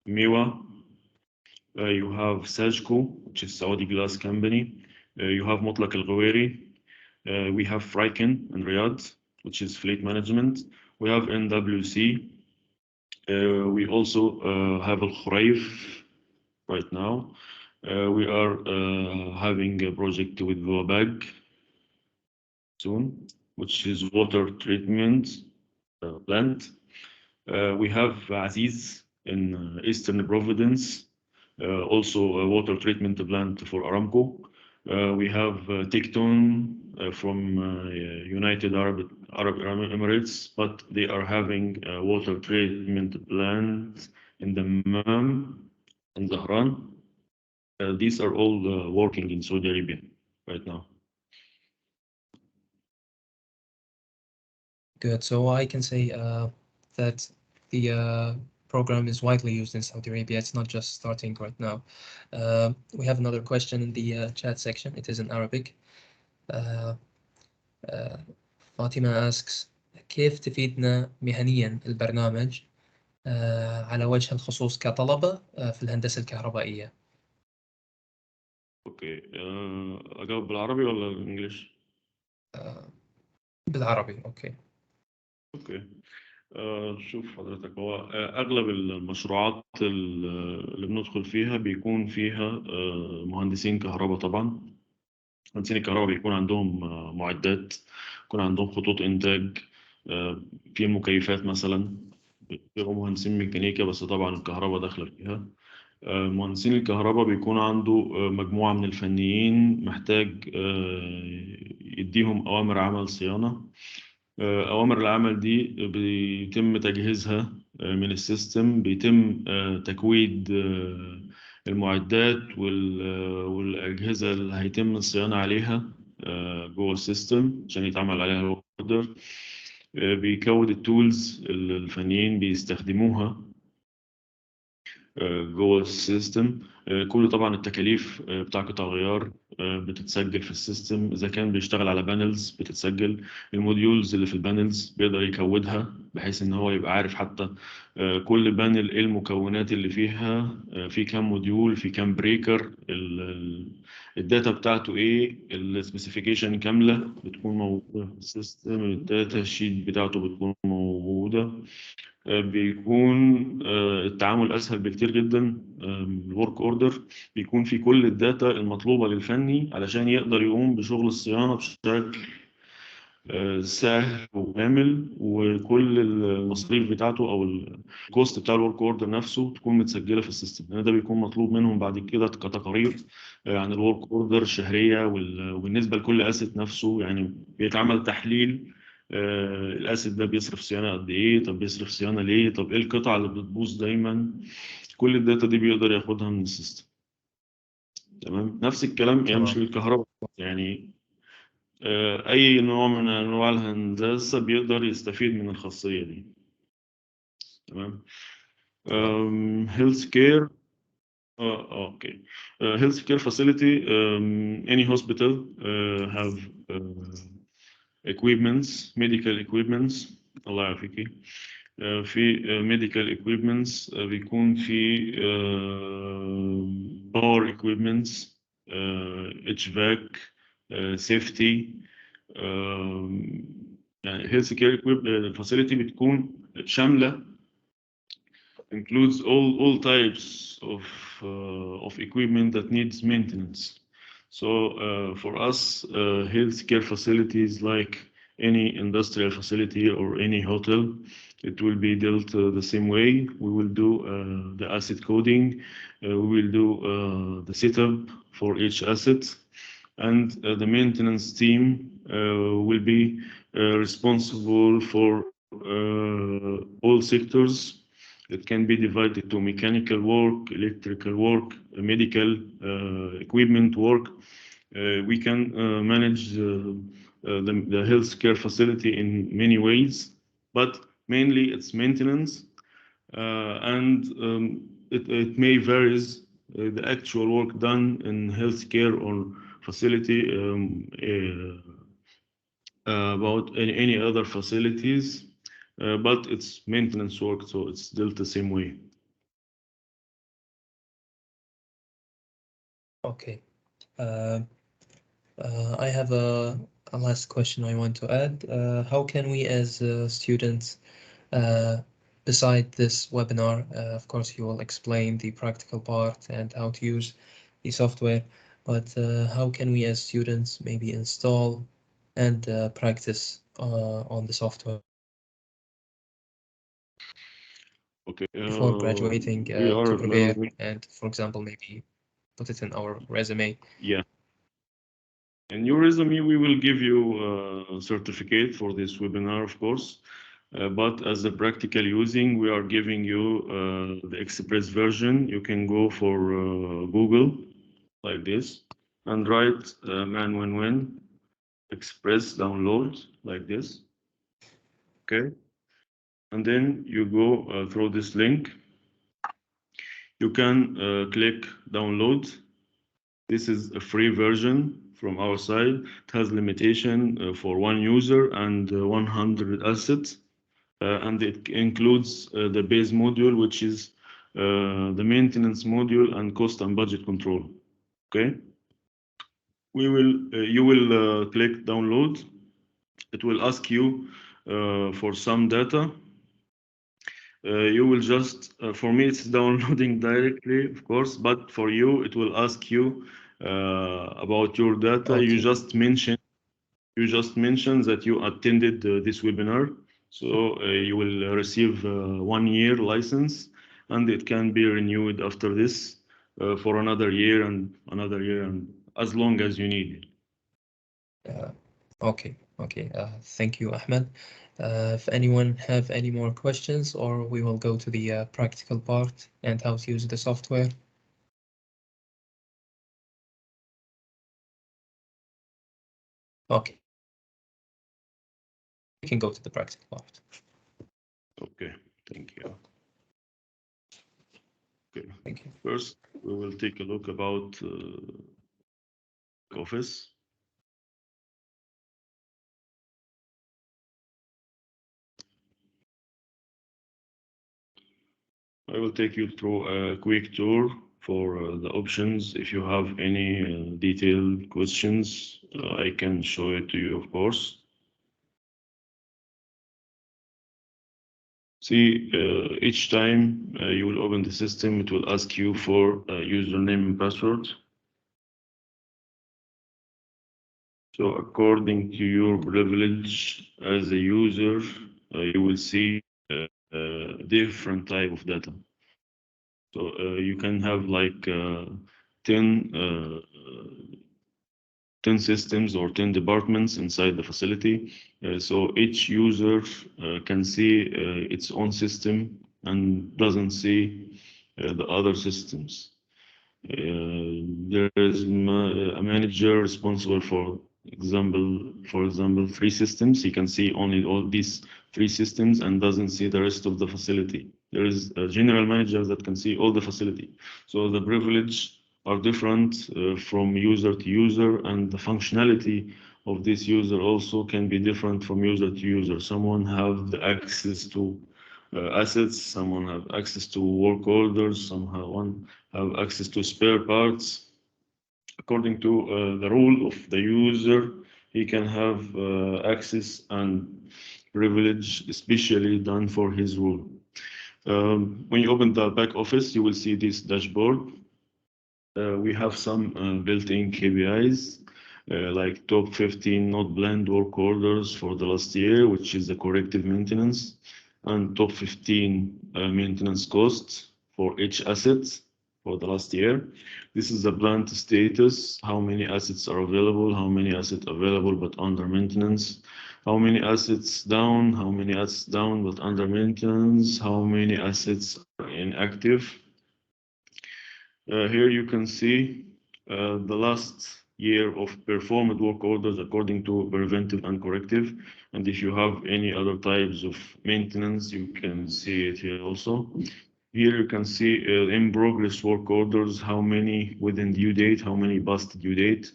S2: Miwa, you have Sajco, which is Saudi Glass Company. You have Mutlaq Al Ghawairi. We have Fryken in Riyadh, which is fleet management. We have NWC. We also have Al Khuraif right now. We are having a project with Wabag soon, which is water treatment plant. We have Aziz in Eastern Providence, also a water treatment plant for Aramco. We have Tecton from United Arab Emirates, but they are having a water treatment plant in the Dammam and Zahran. These are all working in Saudi Arabia right now.
S1: Good. So I can say that the program is widely used in Saudi Arabia. It's not just starting right now. We have another question in the chat section. It is in Arabic. Fatima asks, كيف تفيدنا مهنيا البرنامج على وجه الخصوص كطلبة في الهندسة الكهربائية؟
S2: اوكي اجاوب بالعربي ولا بالانجليش؟
S1: بالعربي. اوكي.
S2: شوف حضرتك، هو أغلب المشروعات اللي بندخل فيها بيكون فيها مهندسين كهرباء طبعا. مهندسين الكهرباء بيكون عندهم معدات، بيكون عندهم خطوط إنتاج في المكيفات مثلا، بيبقوا مهندسين ميكانيكا بس طبعا الكهرباء داخلة فيها. مهندسين الكهرباء بيكون عنده مجموعة من الفنيين محتاج يديهم أوامر عمل صيانة. أوامر العمل دي بيتم تجهيزها من السيستم، بيتم تكويد المعدات والأجهزة اللي هيتم الصيانة عليها جوه السيستم عشان يتعمل عليها الأوردر. بيكود التولز اللي الفنيين بيستخدموها جوه السيستم. كل طبعا التكاليف بتاع قطع الغيار بتتسجل في السيستم. اذا كان بيشتغل على بانلز بتتسجل، الموديولز اللي في البانلز بيقدر يكودها بحيث ان هو يبقى عارف حتى كل بانل ايه المكونات اللي فيها، في كام موديول، في كام بريكر، الداتا بتاعته ايه، السبيسيفيكيشن كامله بتكون موجوده في السيستم، الداتا شيت بتاعته بتكون موجوده. بيكون التعامل اسهل بكتير جدا. الورك اوردر بيكون في كل الداتا المطلوبه للفني علشان يقدر يقوم بشغل الصيانه بشكل سهل وكامل، وكل المصاريف بتاعته او الكوست بتاع الورك اوردر نفسه تكون متسجله في السيستم، لان ده بيكون مطلوب منهم بعد كده كتقارير عن الورك اوردر الشهريه. وبالنسبه لكل اسيت نفسه يعني بيتعمل تحليل الاسيد ده بيصرف صيانه قد ايه، طب بيصرف صيانه ليه، طب ايه القطع اللي بتبوظ دايما. كل الداتا دي بيقدر ياخدها من السيستم. تمام. نفس الكلام يعني مش
S1: تمام.
S2: للكهرباء يعني، أي نوع من أنواع الهندسة بيقدر يستفيد من الخاصية دي. تمام.
S1: تمام.
S2: health care. Okay. Health care facility, any hospital have equipments, medical equipments. الله يعافيكي. في medical equipments بيكون في power equipments, HVAC, safety. يعني health care facility بتكون شاملة, includes all types of equipment that needs maintenance. So for us, healthcare facilities like any industrial facility or any hotel, it will be dealt the same way. We will do the asset coding, we will do the setup for each asset, and the maintenance team will be responsible for all sectors. It can be divided to mechanical work, electrical work, medical equipment work. We can manage the healthcare facility in many ways, but mainly it's maintenance, and it may varies the actual work done in healthcare or facility about any other facilities, but it's maintenance work, so it's dealt the same way.
S1: Okay. I have a last question I want to add. How can we as students, beside this webinar, of course you will explain the practical part and how to use the software, but how can we as students maybe install and practice on the software
S2: Okay.
S1: before graduating
S2: We are
S1: to
S2: at
S1: prepare
S2: ManWinWin.
S1: and, for example, maybe put it in our resume?
S2: Yeah. In your resume, we will give you a certificate for this webinar, of course. But as a practical using, we are giving you the express version. You can go for Google like this and write ManWinWin express download like this. Okay. And then you go through this link. You can click download. This is a free version from our side. It has limitation for one user and 100 assets. And it includes the base module, which is the maintenance module and cost and budget control. Okay. You will click download. It will ask you for some data. You will just, for me, it's downloading directly, of course, but for you, it will ask you about your data.
S1: Okay.
S2: You just mentioned that you attended this webinar, so you will receive 1 year license, and it can be renewed after this for another year and as long as you need.
S1: Okay. Thank you, Ahmed. If anyone have any more questions, or we will go to the practical part and how to use the software. Okay. We can go to the practical part.
S2: Okay, thank you. Okay.
S1: Thank you.
S2: First, we will take a look about Office. I will take you through a quick tour for the options. If you have any detailed questions, I can show it to you, of course. See, each time you will open the system, it will ask you for username and password. So according to your privilege as a user, you will see different type of data. So you can have like 10 systems or 10 departments inside the facility. So each user can see its own system and doesn't see the other systems. There is a manager responsible for example, 3 systems. He can see only all these 3 systems and doesn't see the rest of the facility. There is a general manager that can see all the facility. So the privilege are different from user to user, and the functionality of this user also can be different from user to user. Someone have the access to assets, someone have access to work orders, someone have access to spare parts. According to the rule of the user, he can have access and privilege especially done for his rule. When you open the back office, you will see this dashboard. We have some built-in KPIs, like top 15 not planned work orders for the last year, which is the corrective maintenance, and top 15 maintenance costs for each asset for the last year. This is the plant status, how many assets are available, how many assets available but under maintenance, how many assets down, how many assets down but under maintenance, how many assets are inactive. Here you can see the last year of performed work orders according to preventive and corrective. And if you have any other types of maintenance, you can see it here also. Here you can see in progress work orders, how many within due date, how many past due date.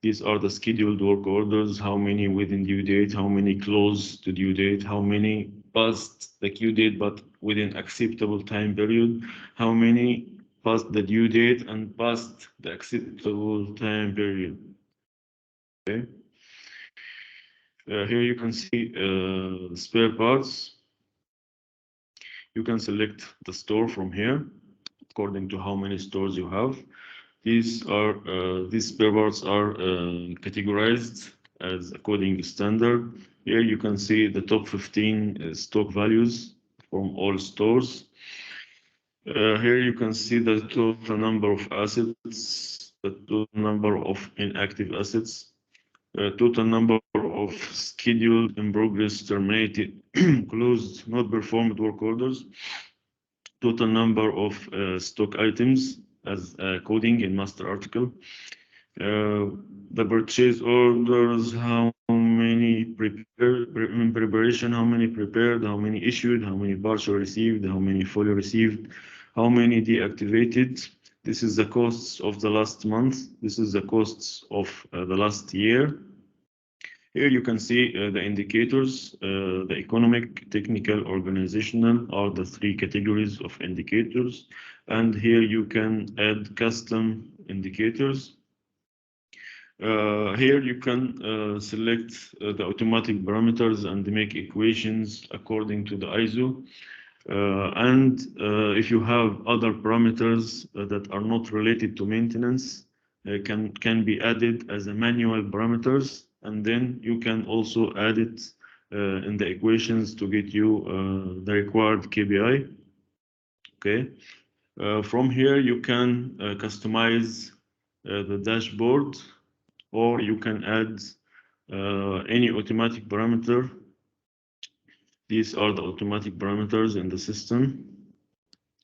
S2: These are the scheduled work orders, how many within due date, how many close to due date, how many past the due date but within acceptable time period, how many past the due date and past the acceptable time period. Okay. Here you can see spare parts. You can select the store from here according to how many stores you have. These spare parts are categorized as according to standard. Here you can see the top 15 stock values from all stores. Here you can see the total number of assets, the total number of inactive assets, total number of scheduled, in progress, terminated, closed, not performed work orders, total number of stock items as coding in master article, the purchase orders, how many in preparation, how many prepared, how many issued, how many partial received, how many fully received, how many deactivated. This is the costs of the last month. This is the costs of the last year. Here you can see the indicators, the economic, technical, organizational are the 3 categories of indicators. And here you can add custom indicators. Here you can select the automatic parameters and make equations according to the ISO. If you have other parameters that are not related to maintenance, can be added as a manual parameters, and then you can also add it in the equations to get you the required KPI. Okay. From here you can customize the dashboard, or you can add any automatic parameter. These are the automatic parameters in the system.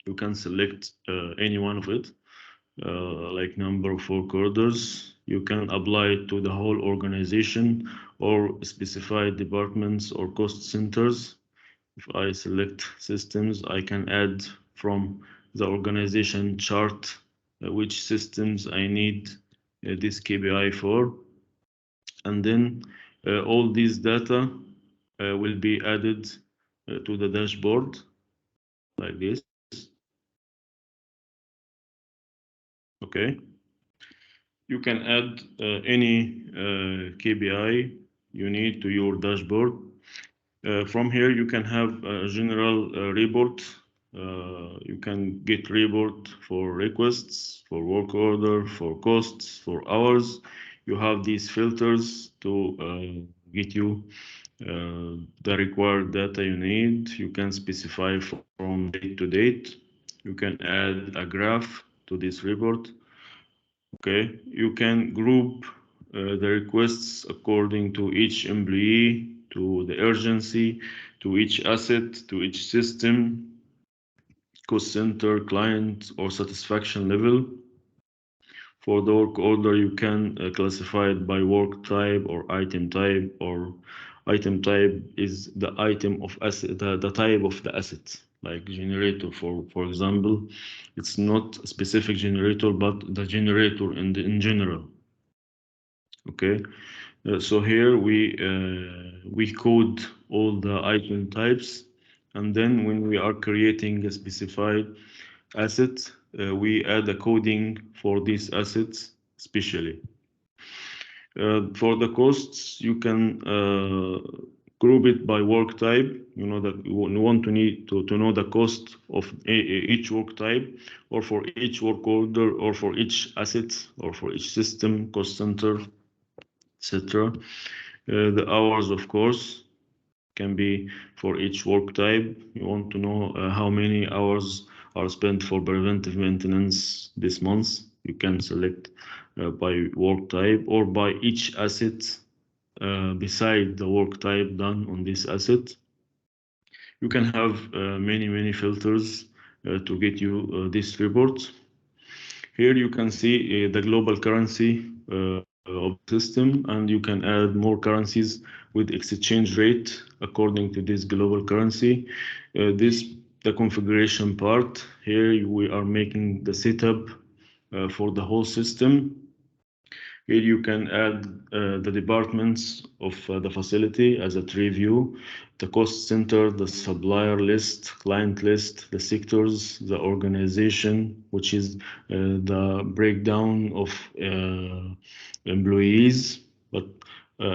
S2: You can select any one of it, like number of work orders. You can apply it to the whole organization or specified departments or cost centers. If I select systems, I can add from the organization chart which systems I need this KPI for. And then all these data will be added to the dashboard like this. Okay. You can add any KPI you need to your dashboard. From here, you can have a general report. You can get report for requests, for work order, for costs, for hours. You have these filters to get you the required data you need. You can specify from date to date. You can add a graph to this report. Okay, you can group the requests according to each employee, to the urgency, to each asset, to each system, cost center, client, or satisfaction level. For the work order, you can classify it by work type or item type, or item type is the item of asset, the type of the asset, like generator, for example. It's not a specific generator, but the generator in general. Okay, so here we code all the item types, and then when we are creating a specified asset, we add a coding for these assets specially. For the costs, you can group it by work type. You know that you want to know the cost of each work type, or for each work order, or for each asset, or for each system, cost center, etc. The hours, of course, can be for each work type. You want to know how many hours are spent for preventive maintenance this month. You can select by work type or by each asset beside the work type done on this asset. You can have many filters to get you this report. Here you can see the global currency of the system, and you can add more currencies with exchange rate according to this global currency. The configuration part. Here we are making the setup for the whole system. Here you can add the departments of the facility as a tree view, the cost center, the supplier list, client list, the sectors, the organization, which is the breakdown of employees, but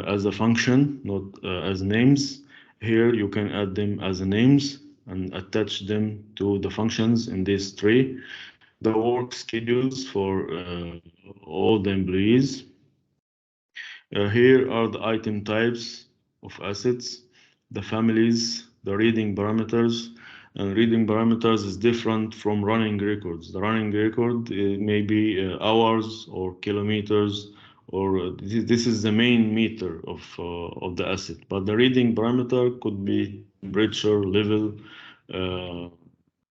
S2: as a function, not as names. Here you can add them as names and attach them to the functions in this tree. The work schedules for all the employees. Here are the item types of assets, the families, the reading parameters. And reading parameters is different from running records. The running record may be hours or kilometers, or this is the main meter of the asset. But the reading parameter could be temperature, level,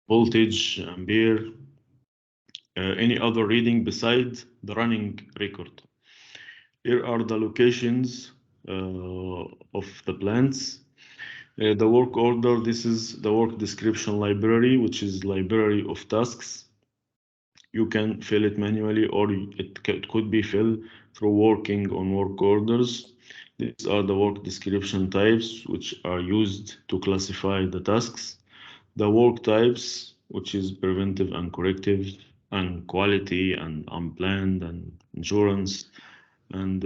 S2: voltage, ampere, any other reading beside the running record. Here are the locations of the plants. The work order, this is the work description library, which is library of tasks. You can fill it manually, or it could be filled through working on work orders. These are the work description types, which are used to classify the tasks. The work types, which is preventive and corrective, and quality and unplanned and insurance, and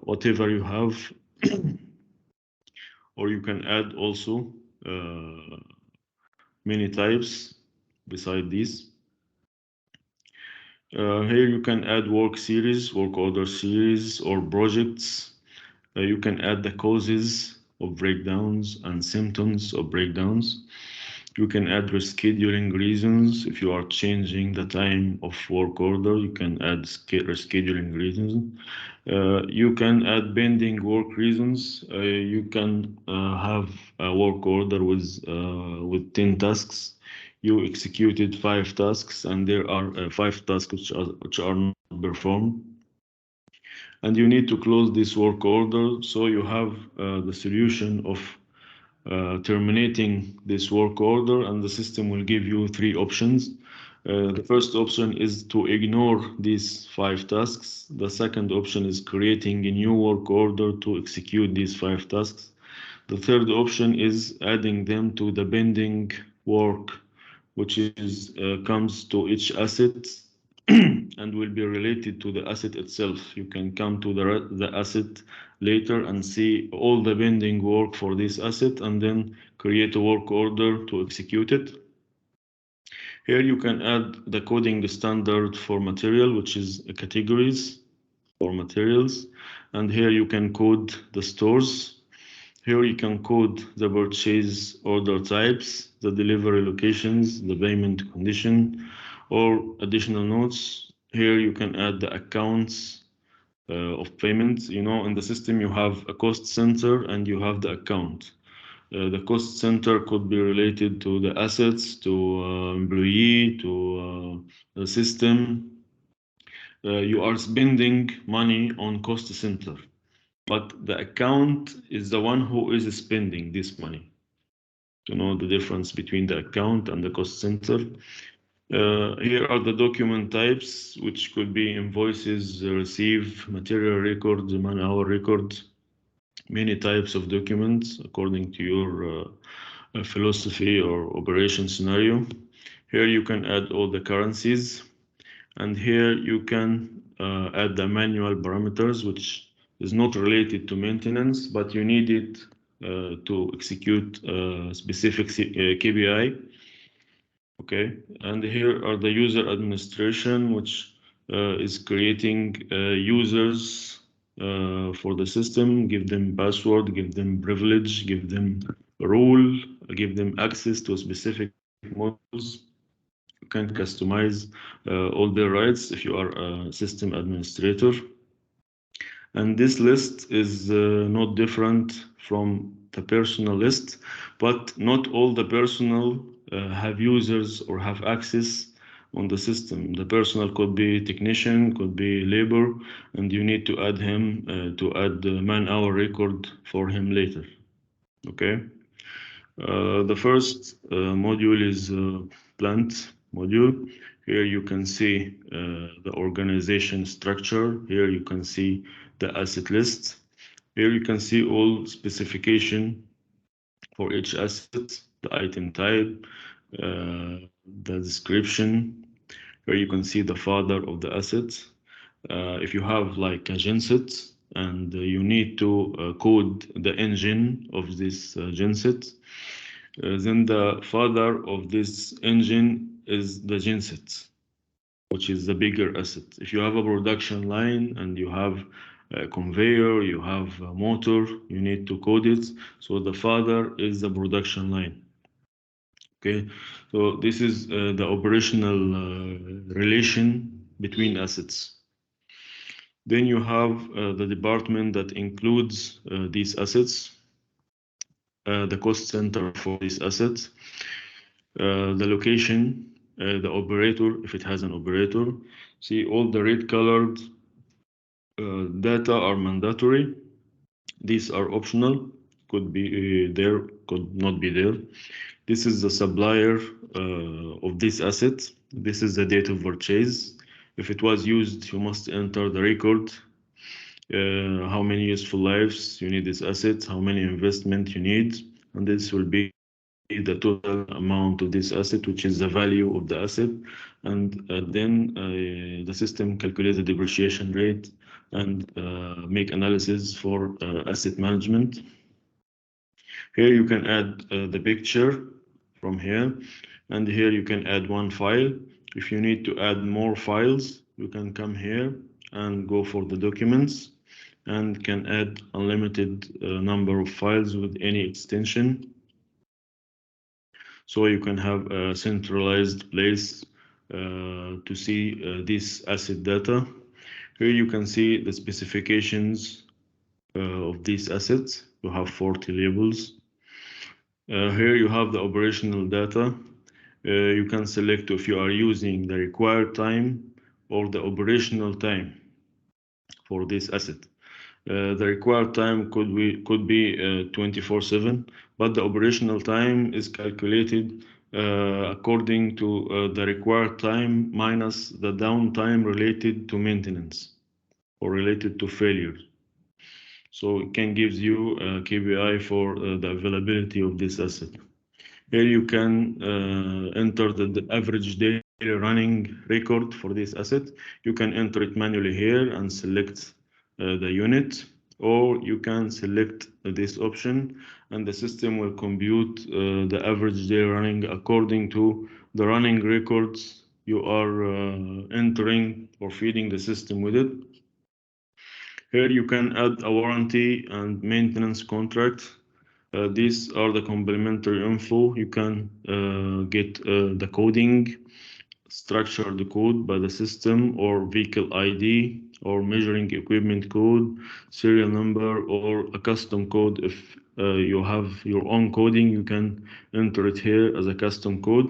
S2: whatever you have. Or you can add also many types beside these. Here you can add work series, work order series, or projects. You can add the causes of breakdowns and symptoms of breakdowns. You can add rescheduling reasons. If you are changing the time of work order, you can add rescheduling reasons. You can add pending work reasons. You can have a work order with 10 tasks. You executed 5 tasks, and there are 5 tasks which are not performed. And you need to close this work order, so you have the solution of terminating this work order, and the system will give you 3 options. The first option is to ignore these 5 tasks. The second option is creating a new work order to execute these 5 tasks. The third option is adding them to the pending work, which is comes to each asset and will be related to the asset itself. You can come to the asset later and see all the pending work for this asset, and then create a work order to execute it. Here you can add the coding standard for material, which is categories for materials. And here you can code the stores. Here you can code the purchase order types, the delivery locations, the payment condition, or additional notes. Here you can add the accounts of payments. You know, in the system you have a cost center and you have the account. The cost center could be related to the assets, to employee, to the system. you are spending money on cost center, but the account is the one who is spending this money. To know the difference between the account and the cost center. Here are the document types, which could be invoices, receive, material records, man-hour records, many types of documents according to your philosophy or operation scenario. Here you can add all the currencies, and here you can add the manual parameters, which is not related to maintenance, but you need it to execute a specific KPI. Okay, and here are the user administration, which is creating users for the system, give them password, give them privilege, give them role, give them access to specific modules. You can customize all their rights if you are a system administrator. And this list is not different from the personal list, but not all the personal have users or have access on the system. The personal could be technician, could be labor, and you need to add him to add the man-hour record for him later. Okay. The first module is plant module. Here you can see the organization structure. Here you can see the asset list. Here you can see all specification for each asset, the item type, the description. Here you can see the father of the asset. If you have like a genset and you need to code the engine of this genset, then the father of this engine is the genset, which is the bigger asset. If you have a production line and you have a conveyor, you have a motor, you need to code it. So the father is the production line. Okay, so this is the operational relation between assets. Then you have the department that includes these assets, the cost center for these assets, the location, the operator, if it has an operator. See, all the red colored data are mandatory. These are optional, could be there, could not be there. This is the supplier of this asset. This is the date of purchase. If it was used, you must enter the record. How many useful lives you need this asset, how many investment you need, and this will be the total amount of this asset, which is the value of the asset. And then the system calculates the depreciation rate and make analysis for asset management. Here you can add the picture from here, and here you can add one file. If you need to add more files, you can come here and go for the documents and can add unlimited number of files with any extension. So you can have a centralized place to see this asset data. Here you can see the specifications of these assets. You have 40 labels. Here you have the operational data. You can select if you are using the required time or the operational time for this asset. The required time could be 24/7, but the operational time is calculated according to the required time minus the downtime related to maintenance or related to failure. So it can give you a KPI for the availability of this asset. Here you can enter the average daily running record for this asset. You can enter it manually here and select the unit, or you can select this option and the system will compute the average daily running according to the running records you are entering or feeding the system with it. Here you can add a warranty and maintenance contract. These are the complementary info. You can get the coding, structure the code by the system, or vehicle ID, or measuring equipment code, serial number, or a custom code. If you have your own coding, you can enter it here as a custom code.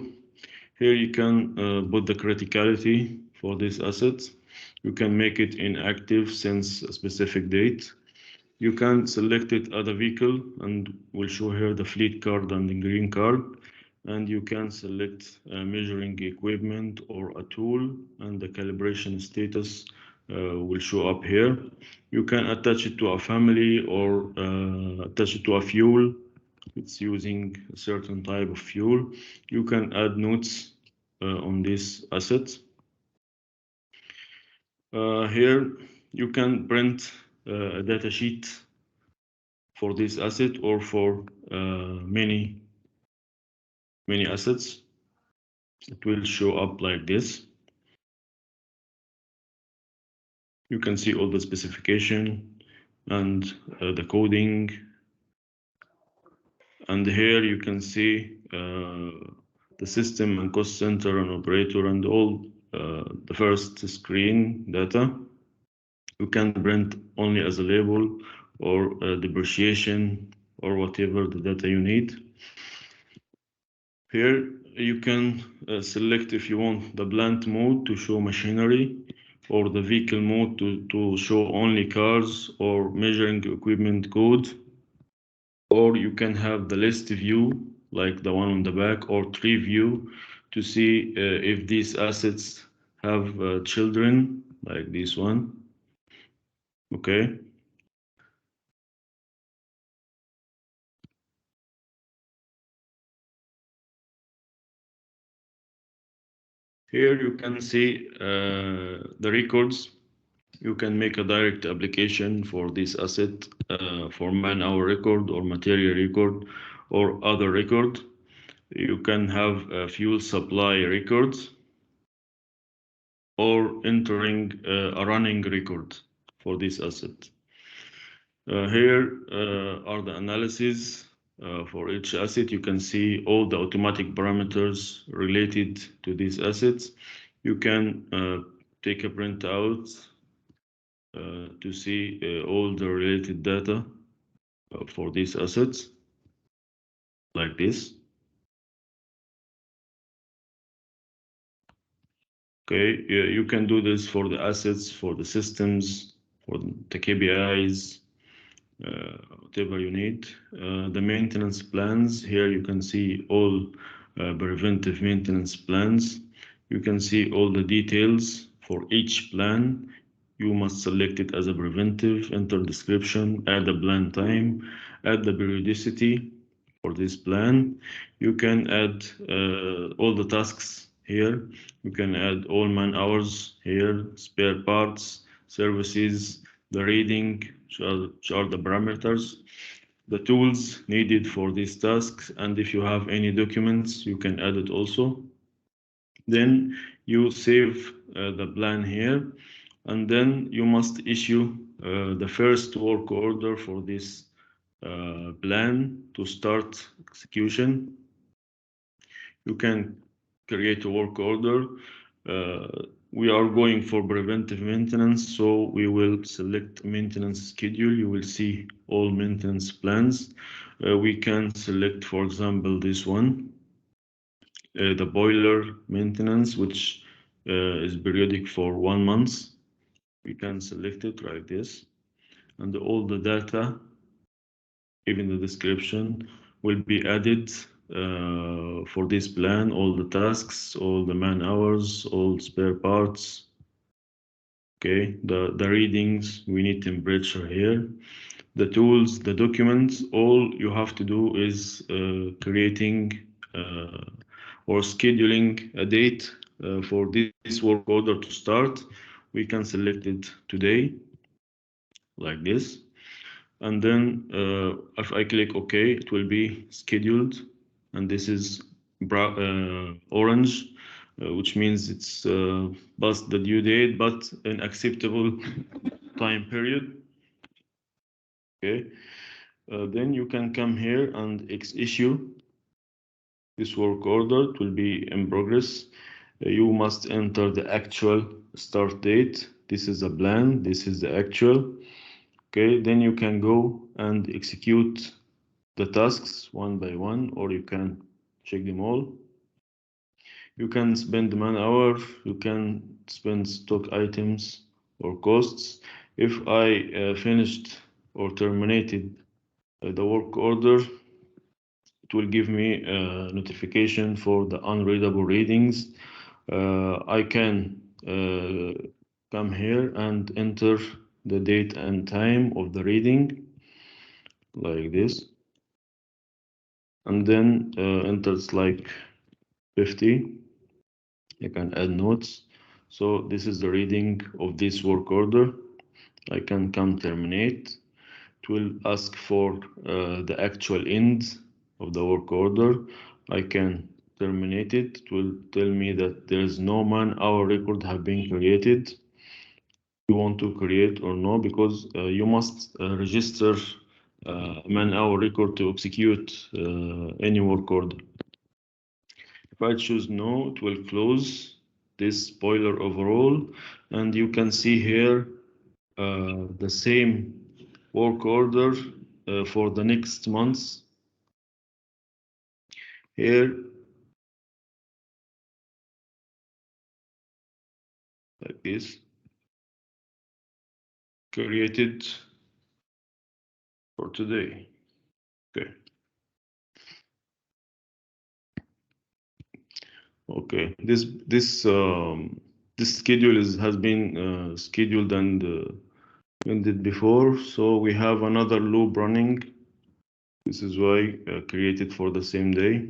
S2: Here you can put the criticality for this asset. You can make it inactive since a specific date. You can select it as a vehicle, and we'll show here the fleet card and the green card. And you can select measuring equipment or a tool, and the calibration status will show up here. You can attach it to a family or attach it to a fuel. It's using a certain type of fuel. You can add notes on this asset. Here you can print a data sheet for this asset or for many assets. It will show up like this. You can see all the specification and the coding. And here you can see the system and cost center and operator and all the first screen data. You can print only as a label or depreciation or whatever the data you need. Here you can select if you want the plant mode to show machinery or the vehicle mode to show only cars or measuring equipment code, or you can have the list view like the one on the back or tree view to see if these assets have children like this one. Okay. Here you can see the records. You can make a direct application for this asset for man-hour record or material record or other record. You can have fuel supply records or entering a running record for this asset. Here are the analyses for each asset. You can see all the automatic parameters related to these assets. You can take a printout to see all the related data for these assets like this. Okay, you can do this for the assets, for the systems, for the KPIs, whatever you need. The maintenance plans, here you can see all preventive maintenance plans. You can see all the details for each plan. You must select it as a preventive, enter description, add the plan time, add the periodicity for this plan. You can add all the tasks here. You can add all man hours here, spare parts, services, the reading, which are the parameters, the tools needed for these tasks, and if you have any documents, you can add it also. Then you save the plan here, and then you must issue the first work order for this plan to start execution. You can create a work order. We are going for preventive maintenance, so we will select maintenance schedule. You will see all maintenance plans. We can select, for example, this one, the boiler maintenance, which is periodic for 1 month. We can select it like this, and all the data, even the description, will be added for this plan, all the tasks, all the man hours, all spare parts. Okay, the readings, we need temperature here. The tools, the documents, all you have to do is creating or scheduling a date for this work order to start. We can select it today, like this. And then if I click OK, it will be scheduled. And this is orange, which means it's past the due date, but an acceptable time period. Okay. Then you can come here and issue this work order. It will be in progress. You must enter the actual start date. This is a plan. This is the actual. Okay, then you can go and execute the tasks one by one, or you can check them all. You can spend man hour, you can spend stock items or costs. If I finished or terminated the work order, it will give me a notification for the unreadable readings. I can come here and enter the date and time of the reading like this, and then enters like 50. You can add notes. So this is the reading of this work order. I can come terminate. It will ask for the actual end of the work order. I can terminate it. It will tell me that there is no man-hour record have been created. You want to create or no, because you must register man-hour record to execute any work order. If I choose no, it will close this spoiler overall, and you can see here the same work order for the next months. Here, like this, created for today. Okay. Okay. This schedule has been scheduled and ended before, so we have another loop running. This is why created for the same day.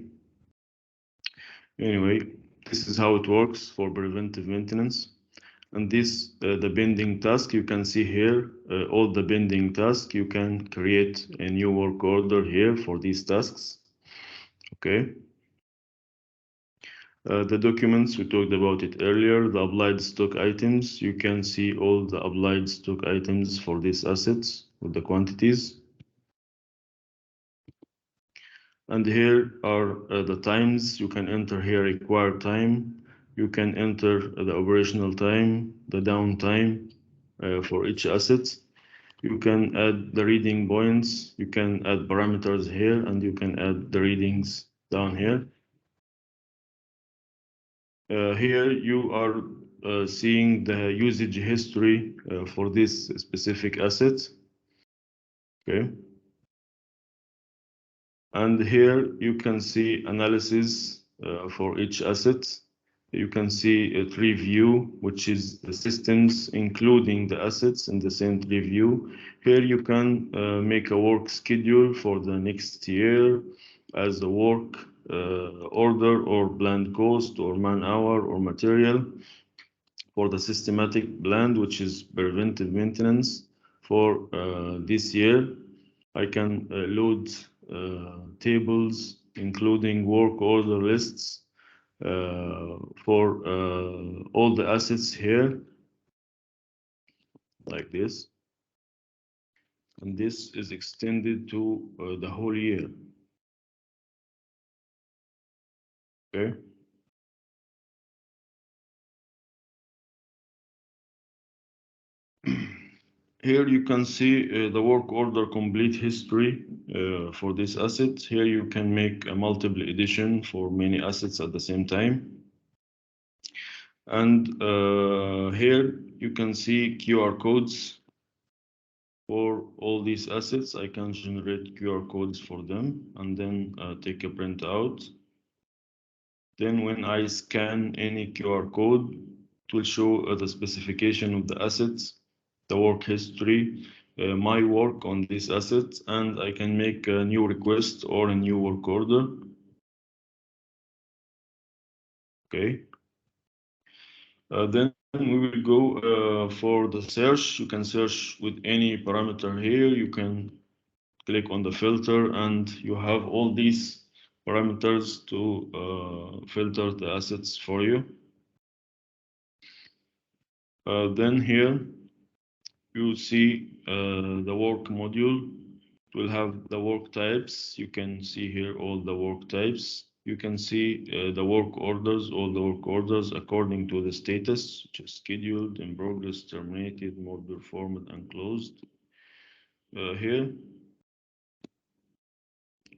S2: Anyway, this is how it works for preventive maintenance. And this, the pending task, you can see here, all the pending tasks. You can create a new work order here for these tasks. Okay. The documents, we talked about it earlier, the applied stock items. You can see all the applied stock items for these assets with the quantities. And here are the times. You can enter here required time. You can enter the operational time, the downtime for each asset. You can add the reading points. You can add parameters here, and you can add the readings down here. Here you are seeing the usage history for this specific asset. Okay. And here you can see analysis for each asset. You can see a tree view, which is the systems, including the assets in the same tree view. Here you can make a work schedule for the next year as a work order or planned cost or man hour or material for the systematic blend, which is preventive maintenance for this year. I can load tables, including work order lists for all the assets here, like this. And this is extended to the whole year. Okay. Here you can see the work order complete history for this asset. Here you can make a multiple edition for many assets at the same time. And here you can see QR codes for all these assets. I can generate QR codes for them and then take a print out. Then when I scan any QR code, it will show the specification of the assets, the work history, my work on these assets, and I can make a new request or a new work order. Okay. Then we will go for the search. You can search with any parameter here. You can click on the filter and you have all these parameters to filter the assets for you. Then here you see the work module. It will have the work types. You can see here all the work types. You can see the work orders, all the work orders according to the status, which is scheduled, in progress, terminated, more performed, and closed. Here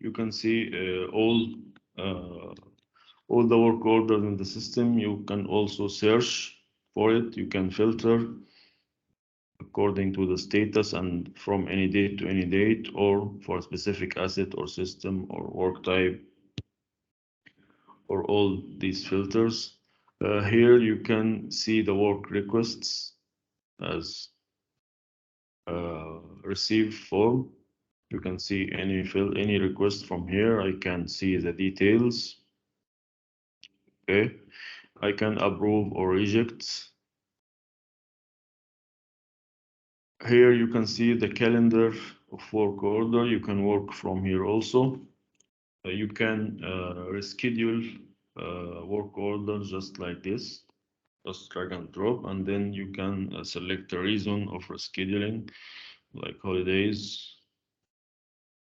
S2: you can see all the work orders in the system. You can also search for it. You can filter according to the status and from any date to any date, or for a specific asset or system or work type, or all these filters. Here you can see the work requests as receive form. You can see any request from here. I can see the details. Okay, I can approve or reject. Here you can see the calendar of work order. You can work from here also. You can reschedule work order just like this. Just drag and drop, and then you can select a reason of rescheduling, like holidays.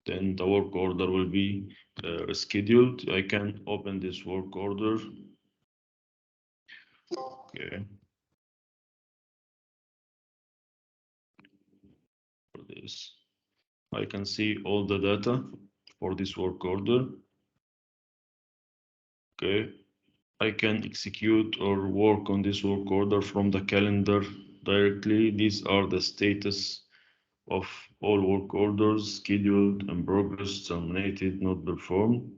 S2: Then the work order will be rescheduled. I can open this work order. Okay. For this, I can see all the data for this work order. Okay. I can execute or work on this work order from the calendar directly. These are the status of all work orders: scheduled, in progress, terminated, not performed.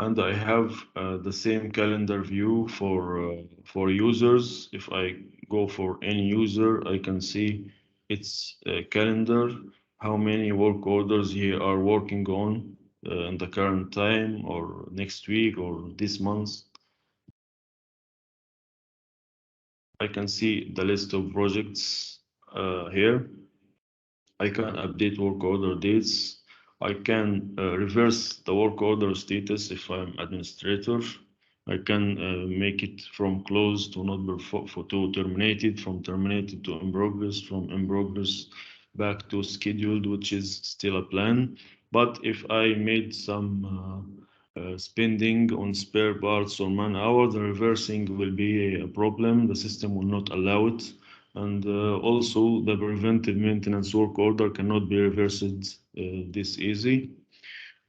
S2: And I have the same calendar view for users. If I go for any user, I can see its calendar, how many work orders he are working on in the current time, or next week, or this month. I can see the list of projects here. I can update work order dates. I can reverse the work order status if I'm administrator. I can make it from closed to not to terminated, from terminated to in progress, from in progress back to scheduled, which is still a plan. But if I made some spending on spare parts or man hour, the reversing will be a problem. The system will not allow it. And also the preventive maintenance work order cannot be reversed this easy.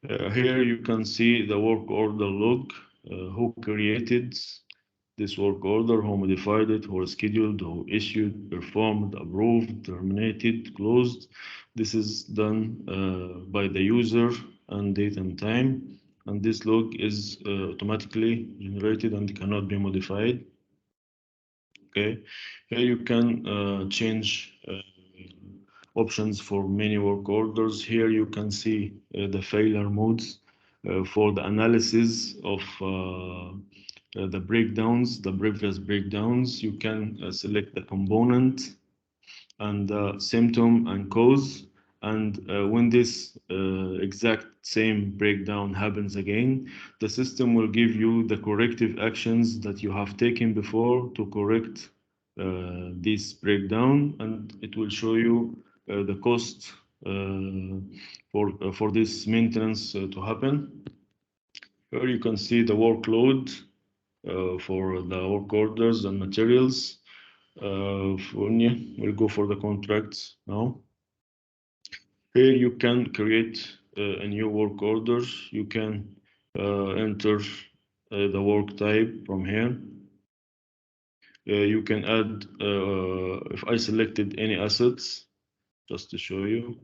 S2: Here you can see the work order log, who created this work order, who modified it, who scheduled, who issued, performed, approved, terminated, closed. This is done by the user and date and time. And this log is automatically generated and cannot be modified. Okay, here you can change options for many work orders. Here you can see the failure modes for the analysis of the breakdowns, the previous breakdowns. You can select the component and symptom and cause. And when this exact same breakdown happens again, the system will give you the corrective actions that you have taken before to correct this breakdown, and it will show you the cost for this maintenance to happen. Here you can see the workload for the work orders and materials. We'll go for the contracts now. Here you can create a new work order. You can enter the work type from here. You can add, if I selected any assets, just to show you,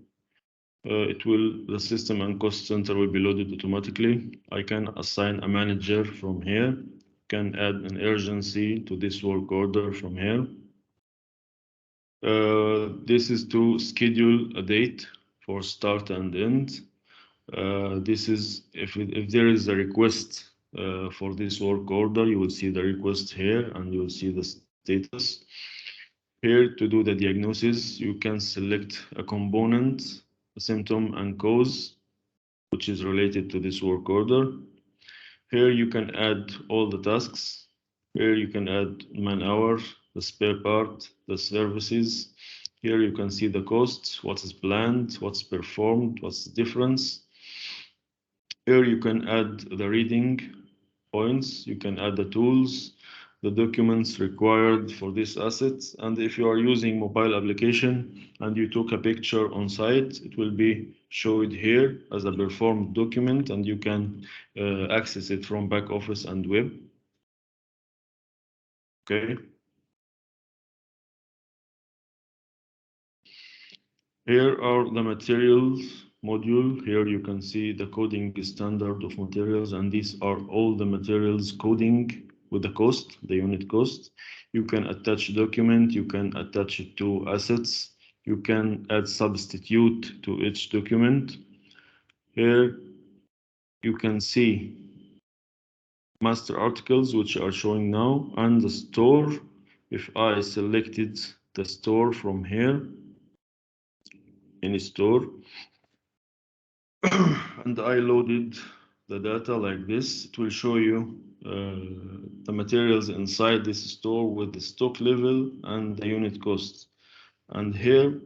S2: the system and cost center will be loaded automatically. I can assign a manager from here, can add an urgency to this work order from here. This is to schedule a date for start and end. This is if there is a request for this work order, you will see the request here and you will see the status. Here to do the diagnosis, you can select a component, a symptom and cause, which is related to this work order. Here you can add all the tasks. Here you can add man hour, the spare part, the services. Here you can see the costs, what is planned, what's performed, what's the difference. Here you can add the reading points, you can add the tools, the documents required for this asset. And if you are using mobile application and you took a picture on site, it will be showed here as a performed document, and you can access it from back office and web. Okay. Here are the materials module. Here you can see the coding standard of materials, and these are all the materials coding with the cost, the unit cost. You can attach a document, you can attach it to assets, you can add substitute to each document. Here you can see master articles, which are showing now, and the store. If I selected the store from here, any store, and I loaded the data like this, it will show you the materials inside this store with the stock level and the unit cost. And here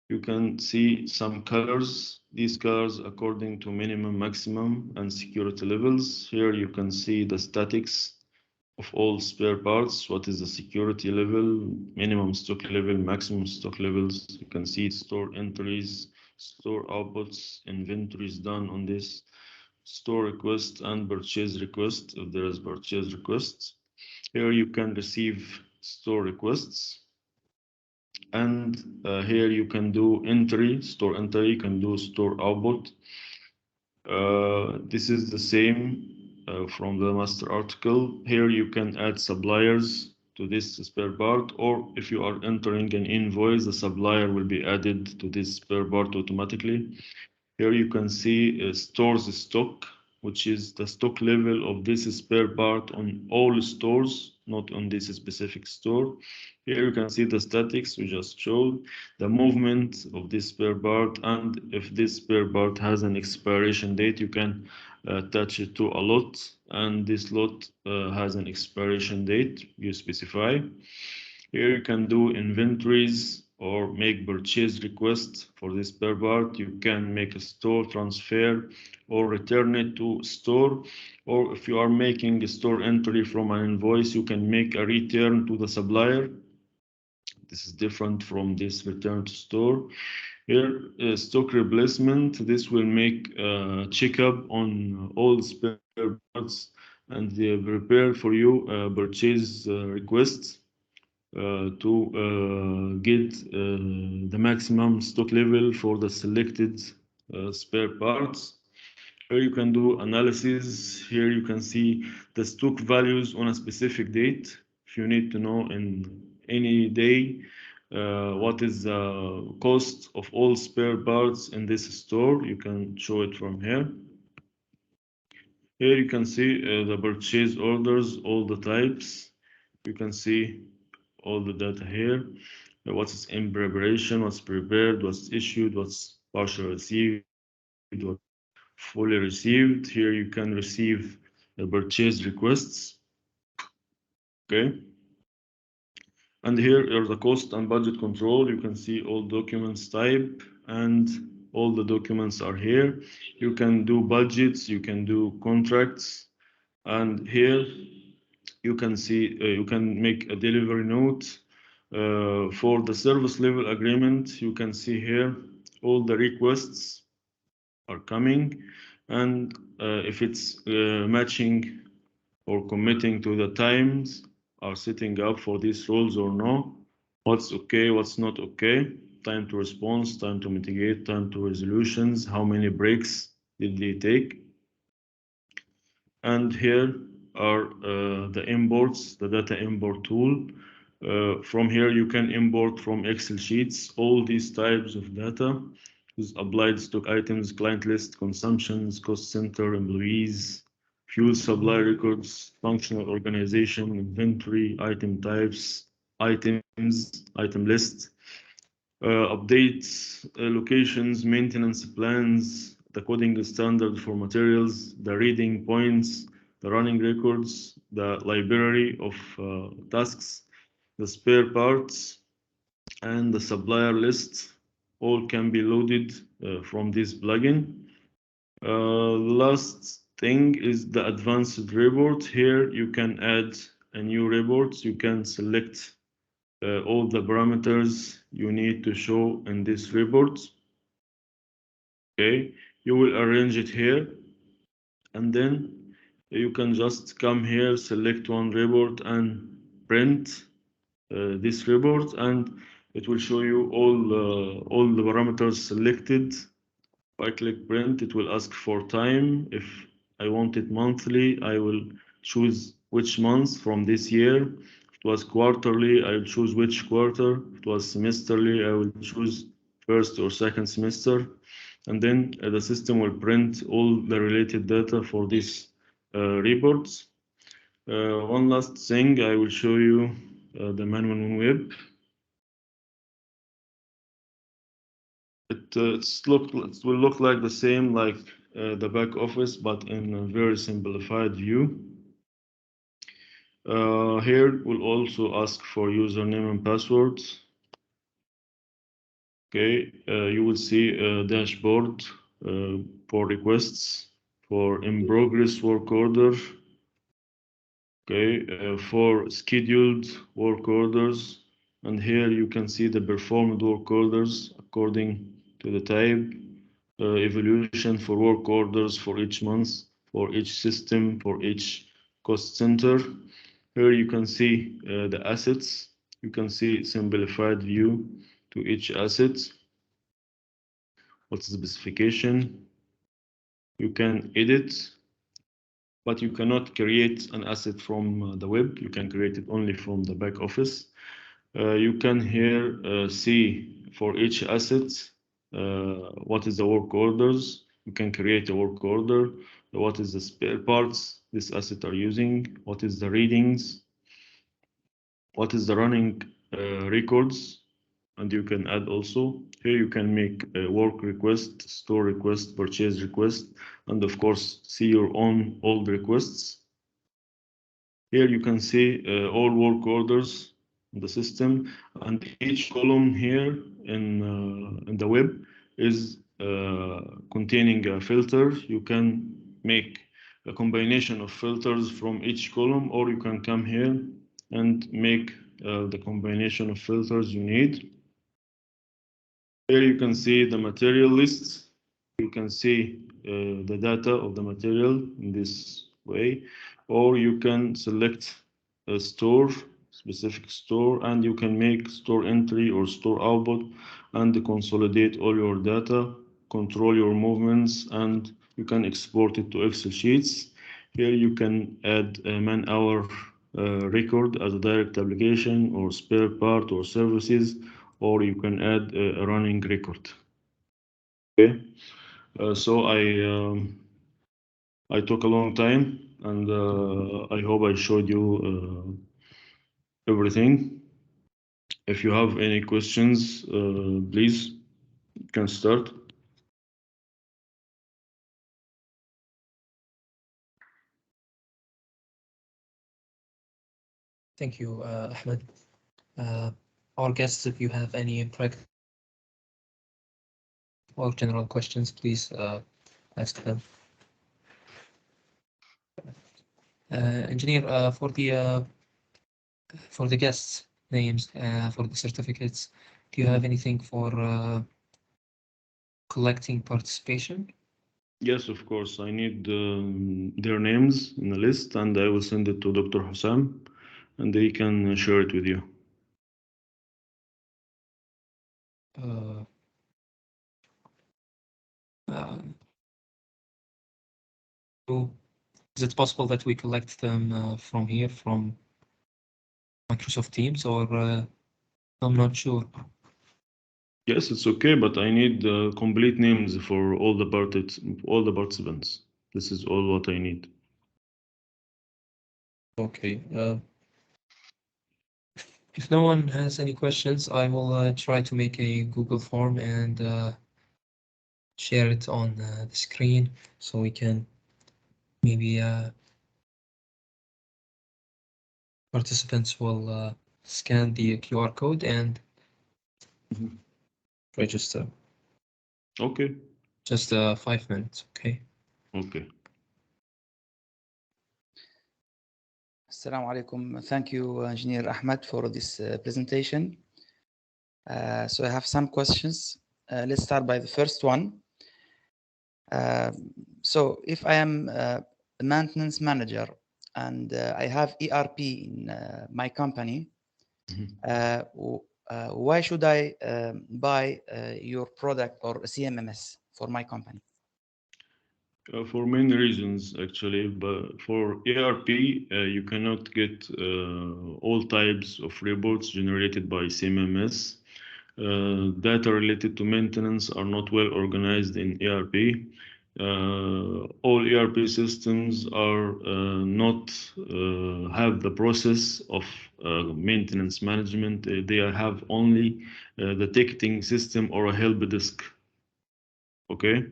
S2: you can see some colors. These colors according to minimum, maximum, and security levels. Here you can see the statics of all spare parts. What is the security level, minimum stock level, maximum stock levels. You can see store entries, store outputs, inventories done on this, store request and purchase request if there is purchase requests. Here you can receive store requests. And here you can do entry, store entry, you can do store output. This is the same from the master article. Here you can add suppliers to this spare part, or if you are entering an invoice, the supplier will be added to this spare part automatically. Here you can see stores stock, which is the stock level of this spare part on all stores, not on this specific store. Here you can see the statics we just showed, the movement of this spare part, and if this spare part has an expiration date, you can attach it to a lot, and this lot has an expiration date you specify. Here you can do inventories or make purchase requests for this spare part. You can make a store transfer or return it to store. Or if you are making a store entry from an invoice, you can make a return to the supplier. This is different from this return to store. Here, stock replacement. This will make a checkup on all spare parts and prepare for you purchase requests to get the maximum stock level for the selected spare parts. Here you can do analysis. Here you can see the stock values on a specific date. If you need to know in any day what is the cost of all spare parts in this store, you can show it from here. Here you can see the purchase orders, all the types. You can see all the data here. What's in preparation, what's prepared, what's issued, what's partially received, what's fully received. Here you can receive the purchase requests. Okay. And here are the cost and budget control. You can see all documents type and all the documents are here. You can do budgets, you can do contracts, and here you can see you can make a delivery note. For the service level agreement, you can see here all the requests are coming, and if it's matching or committing to the times are setting up for these roles or no, what's okay, what's not okay, time to response, time to mitigate, time to resolutions, how many breaks did they take. And here are the imports, the data import tool. From here, you can import from Excel sheets all these types of data with applied stock items, client list, consumptions, cost center, employees, fuel supply records, functional organization, inventory, item types, items, item list, updates, locations, maintenance plans, the coding standard for materials, the reading points, the running records, the library of tasks, the spare parts, and the supplier list all can be loaded from this plugin. Last thing is the advanced report. Here you can add a new report. You can select all the parameters you need to show in this report. Okay, you will arrange it here, and then you can just come here, select one report, and print this report, and it will show you all the parameters selected. If I click print, it will ask for time. If I want it monthly, I will choose which month from this year. If it was quarterly, I will choose which quarter. If it was semesterly, I will choose first or second semester. And then the system will print all the related data for these reports. One last thing, I will show you the ManWinWin web. It will look like the same like the back office, but in a very simplified view. Here we'll also ask for username and passwords. Okay, you will see a dashboard for requests, for in progress work order. Okay, for scheduled work orders, and here you can see the performed work orders according to the type, evaluation for work orders for each month, for each system, for each cost center. Here you can see the assets. You can see simplified view to each asset. What's the specification? You can edit, but you cannot create an asset from the web. You can create it only from the back office. You can here see for each asset what is the work orders. You can create a work order. What is the spare parts this asset are using? What is the readings? What is the running records? And you can add also. Here you can make a work request, store request, purchase request, and of course see your own old requests. Here you can see all work orders in the system, and each column here in the web is containing a filter. You can make a combination of filters from each column, or you can come here and make the combination of filters you need. Here you can see the material list. You can see the data of the material in this way, or you can select a store, specific store, and you can make store entry or store output and consolidate all your data, control your movements, and you can export it to Excel sheets. Here you can add a man-hour record as a direct application or spare part or services, or you can add a running record. Okay, so I took a long time, and I hope I showed you everything. If you have any questions, please, you can start.
S1: Thank you, Ahmed. Our guests, if you have any practical or general questions, please ask them. Engineer, for the guests' names, for the certificates, do you have anything for collecting participation?
S2: Yes, of course. I need their names in a list, and I will send it to Dr. Hussam, and they can share it with you.
S1: Is it possible that we collect them from here, from Microsoft Teams, or I'm not sure.
S2: Yes, it's okay, but I need complete names for all the participants. This is all what I need.
S1: Okay. If no one has any questions, I will try to make a Google form and share it on the screen so we can maybe participants will scan the QR code and register.
S2: Okay.
S1: Just 5 minutes, okay?
S2: Okay.
S3: Assalamu alaikum. Thank you, Engineer Ahmed, for this presentation. So I have some questions. Let's start by the first one. So if I am a maintenance manager and I have ERP in my company. Why should I buy your product or CMMS for my company?
S2: For many reasons, actually, but for ERP, you cannot get all types of reports generated by Cmms. Data related to maintenance are not well organized in ERP. All ERP systems are not have the process of maintenance management. They have only the ticketing system or a help desk. Okay.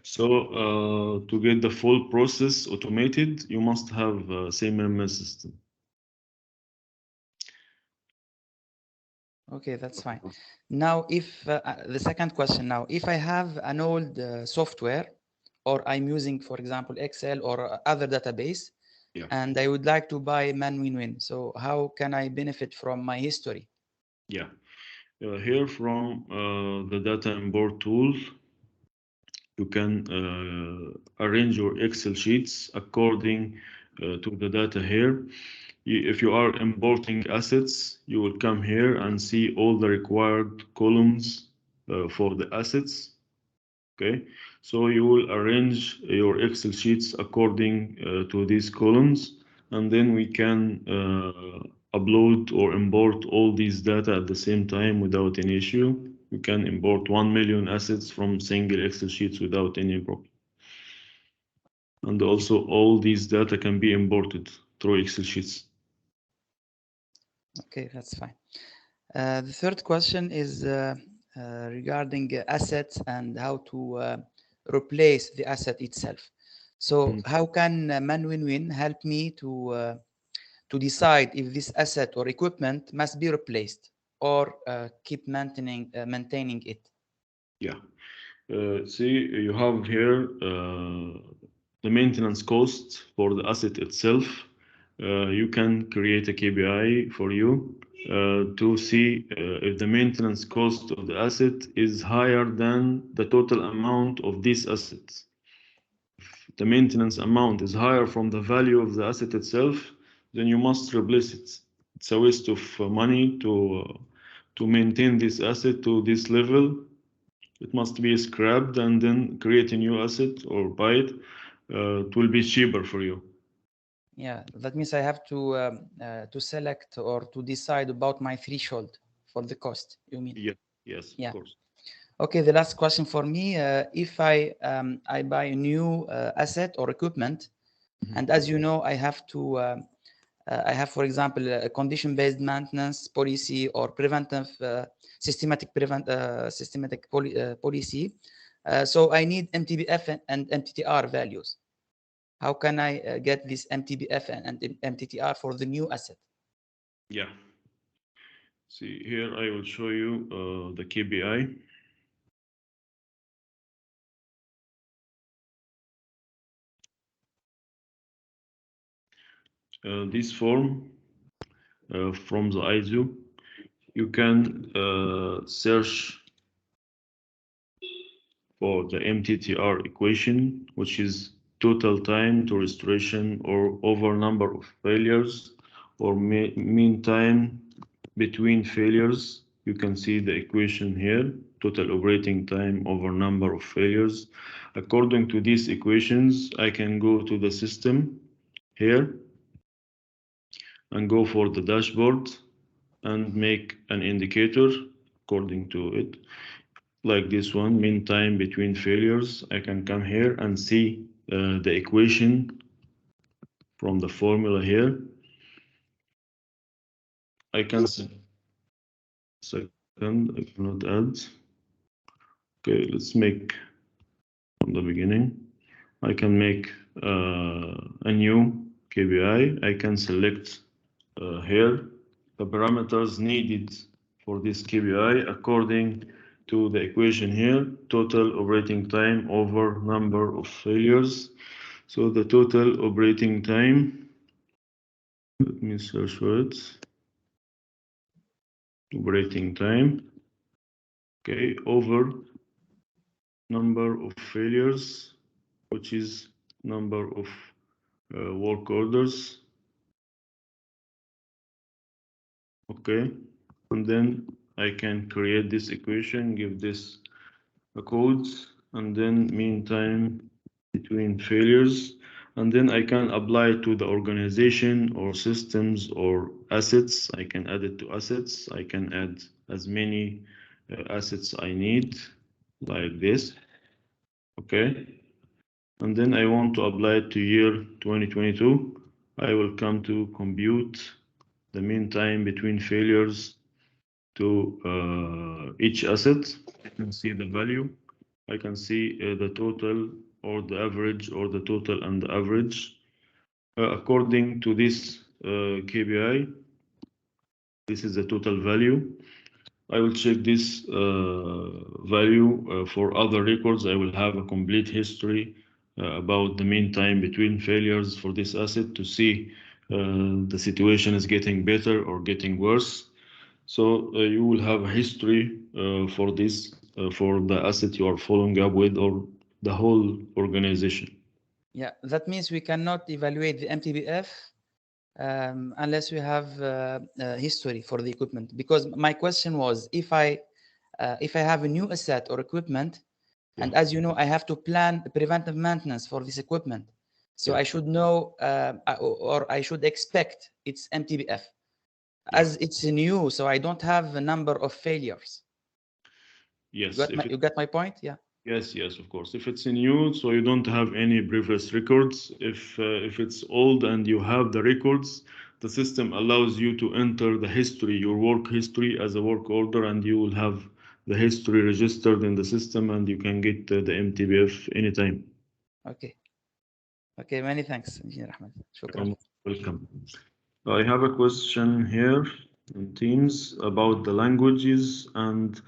S2: So to get the full process automated, you must have a Cmms system.
S3: Okay, that's fine. Now, if the second question now, if I have an old software, or I'm using, for example, Excel or other database,
S2: Yeah.
S3: and I would like to buy ManWinWin, so how can I benefit from my history?
S2: Yeah. Here from the data import tool, you can arrange your Excel sheets according to the data here. If you are importing assets, you will come here and see all the required columns for the assets. Okay, so you will arrange your Excel sheets according to these columns, and then we can upload or import all these data at the same time without any issue. You can import 1 million assets from single Excel sheets without any problem. And also all these data can be imported through Excel sheets.
S3: Okay, that's fine. The third question is regarding assets and how to replace the asset itself. So how can ManWinWin help me to decide if this asset or equipment must be replaced or keep maintaining it?
S2: Yeah. See, you have here the maintenance cost for the asset itself. You can create a KPI for you to see if the maintenance cost of the asset is higher than the total amount of these assets. If the maintenance amount is higher from the value of the asset itself, then you must replace it. It's a waste of money to maintain this asset to this level. It must be scrapped and then create a new asset or buy it. It will be cheaper for you.
S3: Yeah, that means I have to select or to decide about my threshold for the cost, you mean?
S2: Yeah. Yes,
S3: Yeah.
S2: of course.
S3: Okay, the last question for me, if I buy a new asset or equipment, and as you know, I have to, for example, a condition-based maintenance policy or preventive systematic policy. So I need MTBF and MTTR values. How can I get this MTBF and MTTR for the new asset?
S2: Yeah. See, here I will show you the KPI. This form from the ISO, you can search for the MTTR equation, which is total time to restoration or over number of failures or mean time between failures. You can see the equation here, total operating time over number of failures. According to these equations, I can go to the system here and go for the dashboard and make an indicator according to it. Like this one, mean time between failures. I can come here and see the equation from the formula here. I can second, I cannot add. Okay, let's make from the beginning. I can make a new KPI. I can select here the parameters needed for this KPI according to the equation here, total operating time over number of failures. So the total operating time, let me search for it, operating time, okay, over number of failures, which is number of work orders. Okay, and then I can create this equation, give this a code, and then mean time between failures, and then I can apply it to the organization or systems or assets. I can add it to assets. I can add as many assets I need, like this. Okay, and then I want to apply it to year 2022. I will come to compute the mean time between failures to each asset. I can see the value. I can see the total or the average or the total and the average. According to this KPI, this is the total value. I will check this value for other records. I will have a complete history about the mean time between failures for this asset to see the situation is getting better or getting worse. So you will have a history for this, for the asset you are following up with or the whole organization.
S3: Yeah, that means we cannot evaluate the MTBF unless we have history for the equipment. Because my question was, if I have a new asset or equipment, and as you know, I have to plan preventive maintenance for this equipment, so I should know or I should expect its MTBF. As it's new, so I don't have a number of failures.
S2: Yes.
S3: You got my point? Yeah.
S2: Yes, of course. If it's new, so you don't have any previous records. If it's old and you have the records, the system allows you to enter the history, your work history as a work order, and you will have the history registered in the system, and you can get the MTBF anytime.
S3: Okay. Okay, many thanks, Engineer Ahmed. Shukran.
S2: Welcome. I have a question here in Teams about the languages and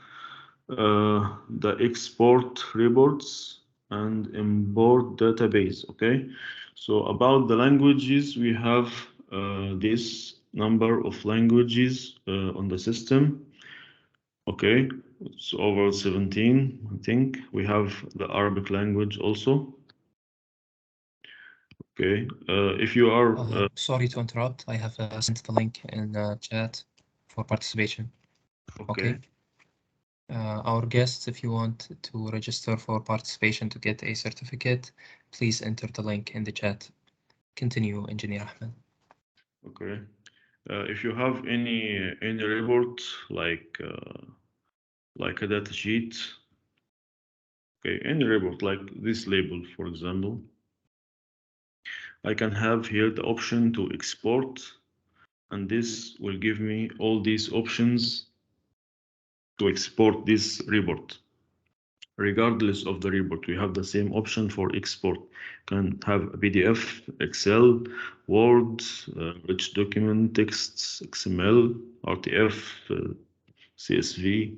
S2: the export reports and import database. Okay, so about the languages, we have this number of languages on the system. Okay, it's over 17, I think. We have the Arabic language also. Okay, if you are...
S1: sorry to interrupt, I have sent the link in chat for participation. Okay. Our guests, if you want to register for participation to get a certificate, please enter the link in the chat. Continue, Engineer Ahmed.
S2: Okay. If you have any report like a data sheet, okay, any report like this label, for example, I can have here the option to export, and this will give me all these options to export this report. Regardless of the report, we have the same option for export. Can have a PDF, Excel, Word, rich document, texts, XML, RTF, CSV.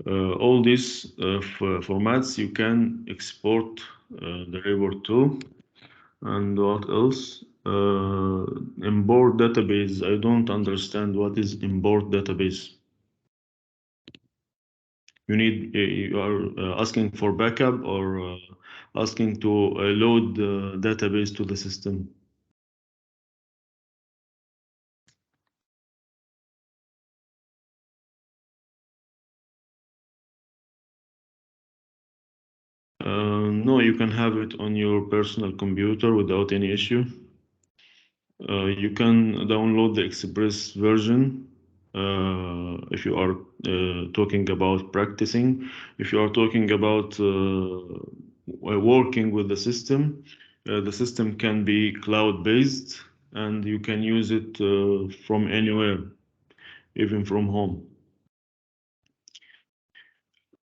S2: All these formats you can export the report to. And what else? Import database. I don't understand what is import database. You are asking for backup or asking to load the database to the system? No, you can have it on your personal computer without any issue. You can download the Express version if you are talking about practicing. If you are talking about working with the system can be cloud-based, and you can use it from anywhere, even from home.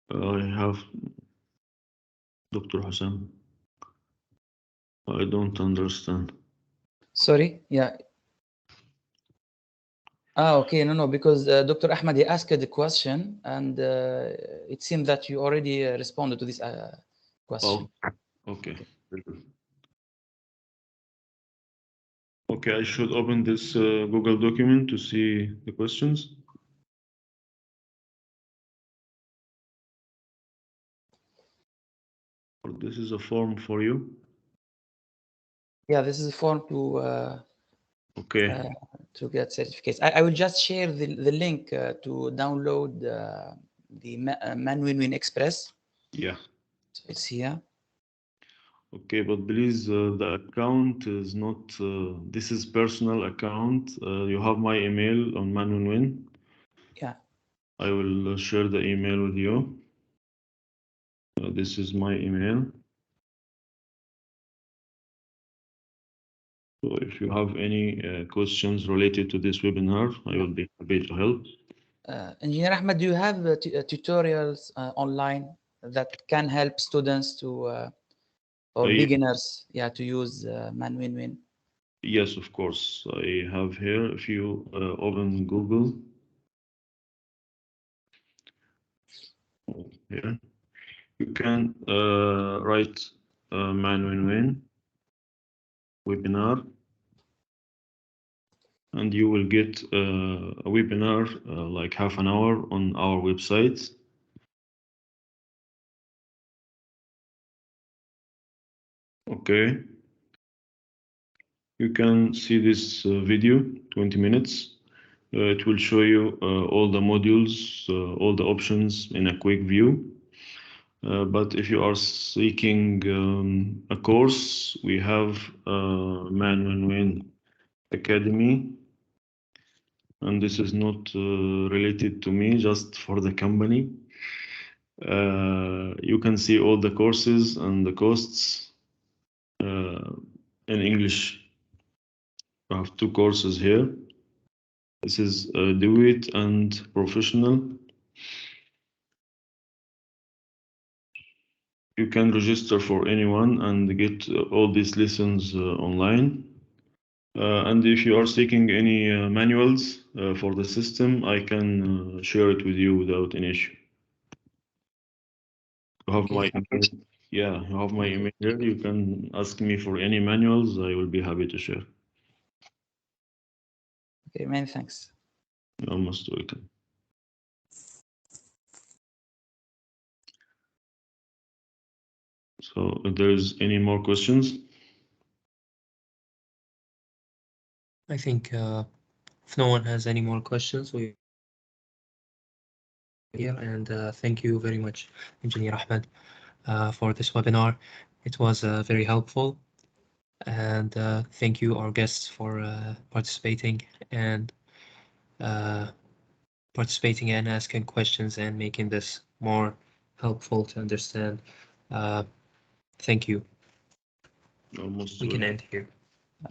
S2: I have Dr. Hassan. I don't understand.
S3: Sorry, yeah. Okay, no, because Dr. Ahmed, he asked the question, and it seems that you already responded to this question.
S2: Oh, okay. Okay, I should open this Google document to see the questions. Or this is a form for you.
S3: Yeah, this is a form to
S2: Okay.
S3: to get certificates. I will just share the link to download the ManWinWin Express.
S2: Yeah.
S3: So it's here.
S2: Okay, but please, the account is not. This is personal account. You have my email on ManWinWin.
S3: Yeah.
S2: I will share the email with you. This is my email. So if you have any questions related to this webinar, I will be happy to help.
S3: Engineer Ahmed, do you have tutorials online that can help students to or beginners, to use ManWinWin?
S2: Yes, of course. I have here. If you open Google, here you can write ManWinWin webinar, and you will get a webinar like half an hour on our website. Okay. You can see this video, 20 minutes. It will show you all the modules, all the options in a quick view. But if you are seeking a course, we have ManWinWin Academy. And this is not related to me, just for the company. You can see all the courses and the costs in English. I have 2 courses here. This is Do It and Professional. You can register for anyone and get all these lessons online. And if you are seeking any manuals for the system, I can share it with you without an issue. You have my email. Yeah, you have my email here. You can ask me for any manuals. I will be happy to share.
S3: Okay, many thanks.
S2: You're most welcome. So if there's any more questions?
S1: I think if no one has any more questions, we here, and thank you very much, Engineer Ahmed, for this webinar. It was very helpful, and thank you our guests for participating and asking questions and making this more helpful to understand. Thank you. We can end here.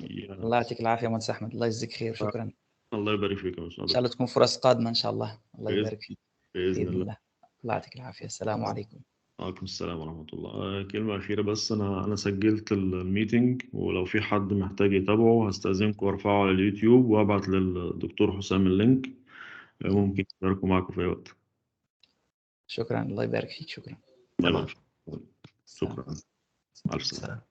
S3: الله يعطيك العافيه مهندس احمد، الله يجزيك خير، شكرا.
S2: الله يبارك فيكم ان
S3: شاء الله تكون فرص قادمه ان شاء الله. الله يبارك فيك
S2: باذن الله.
S3: الله يعطيك العافيه. السلام عليكم.
S2: وعليكم السلام ورحمه الله. كلمه اخيره بس، انا سجلت الميتنج، ولو في حد محتاج يتابعه هستاذنكم وارفعه على اليوتيوب وابعت للدكتور حسام اللينك، ممكن يشاركوا معكم في اي وقت.
S3: شكرا، الله يبارك فيك. شكرا.
S2: الله يبارك فيك. شكرا. مع السلامه.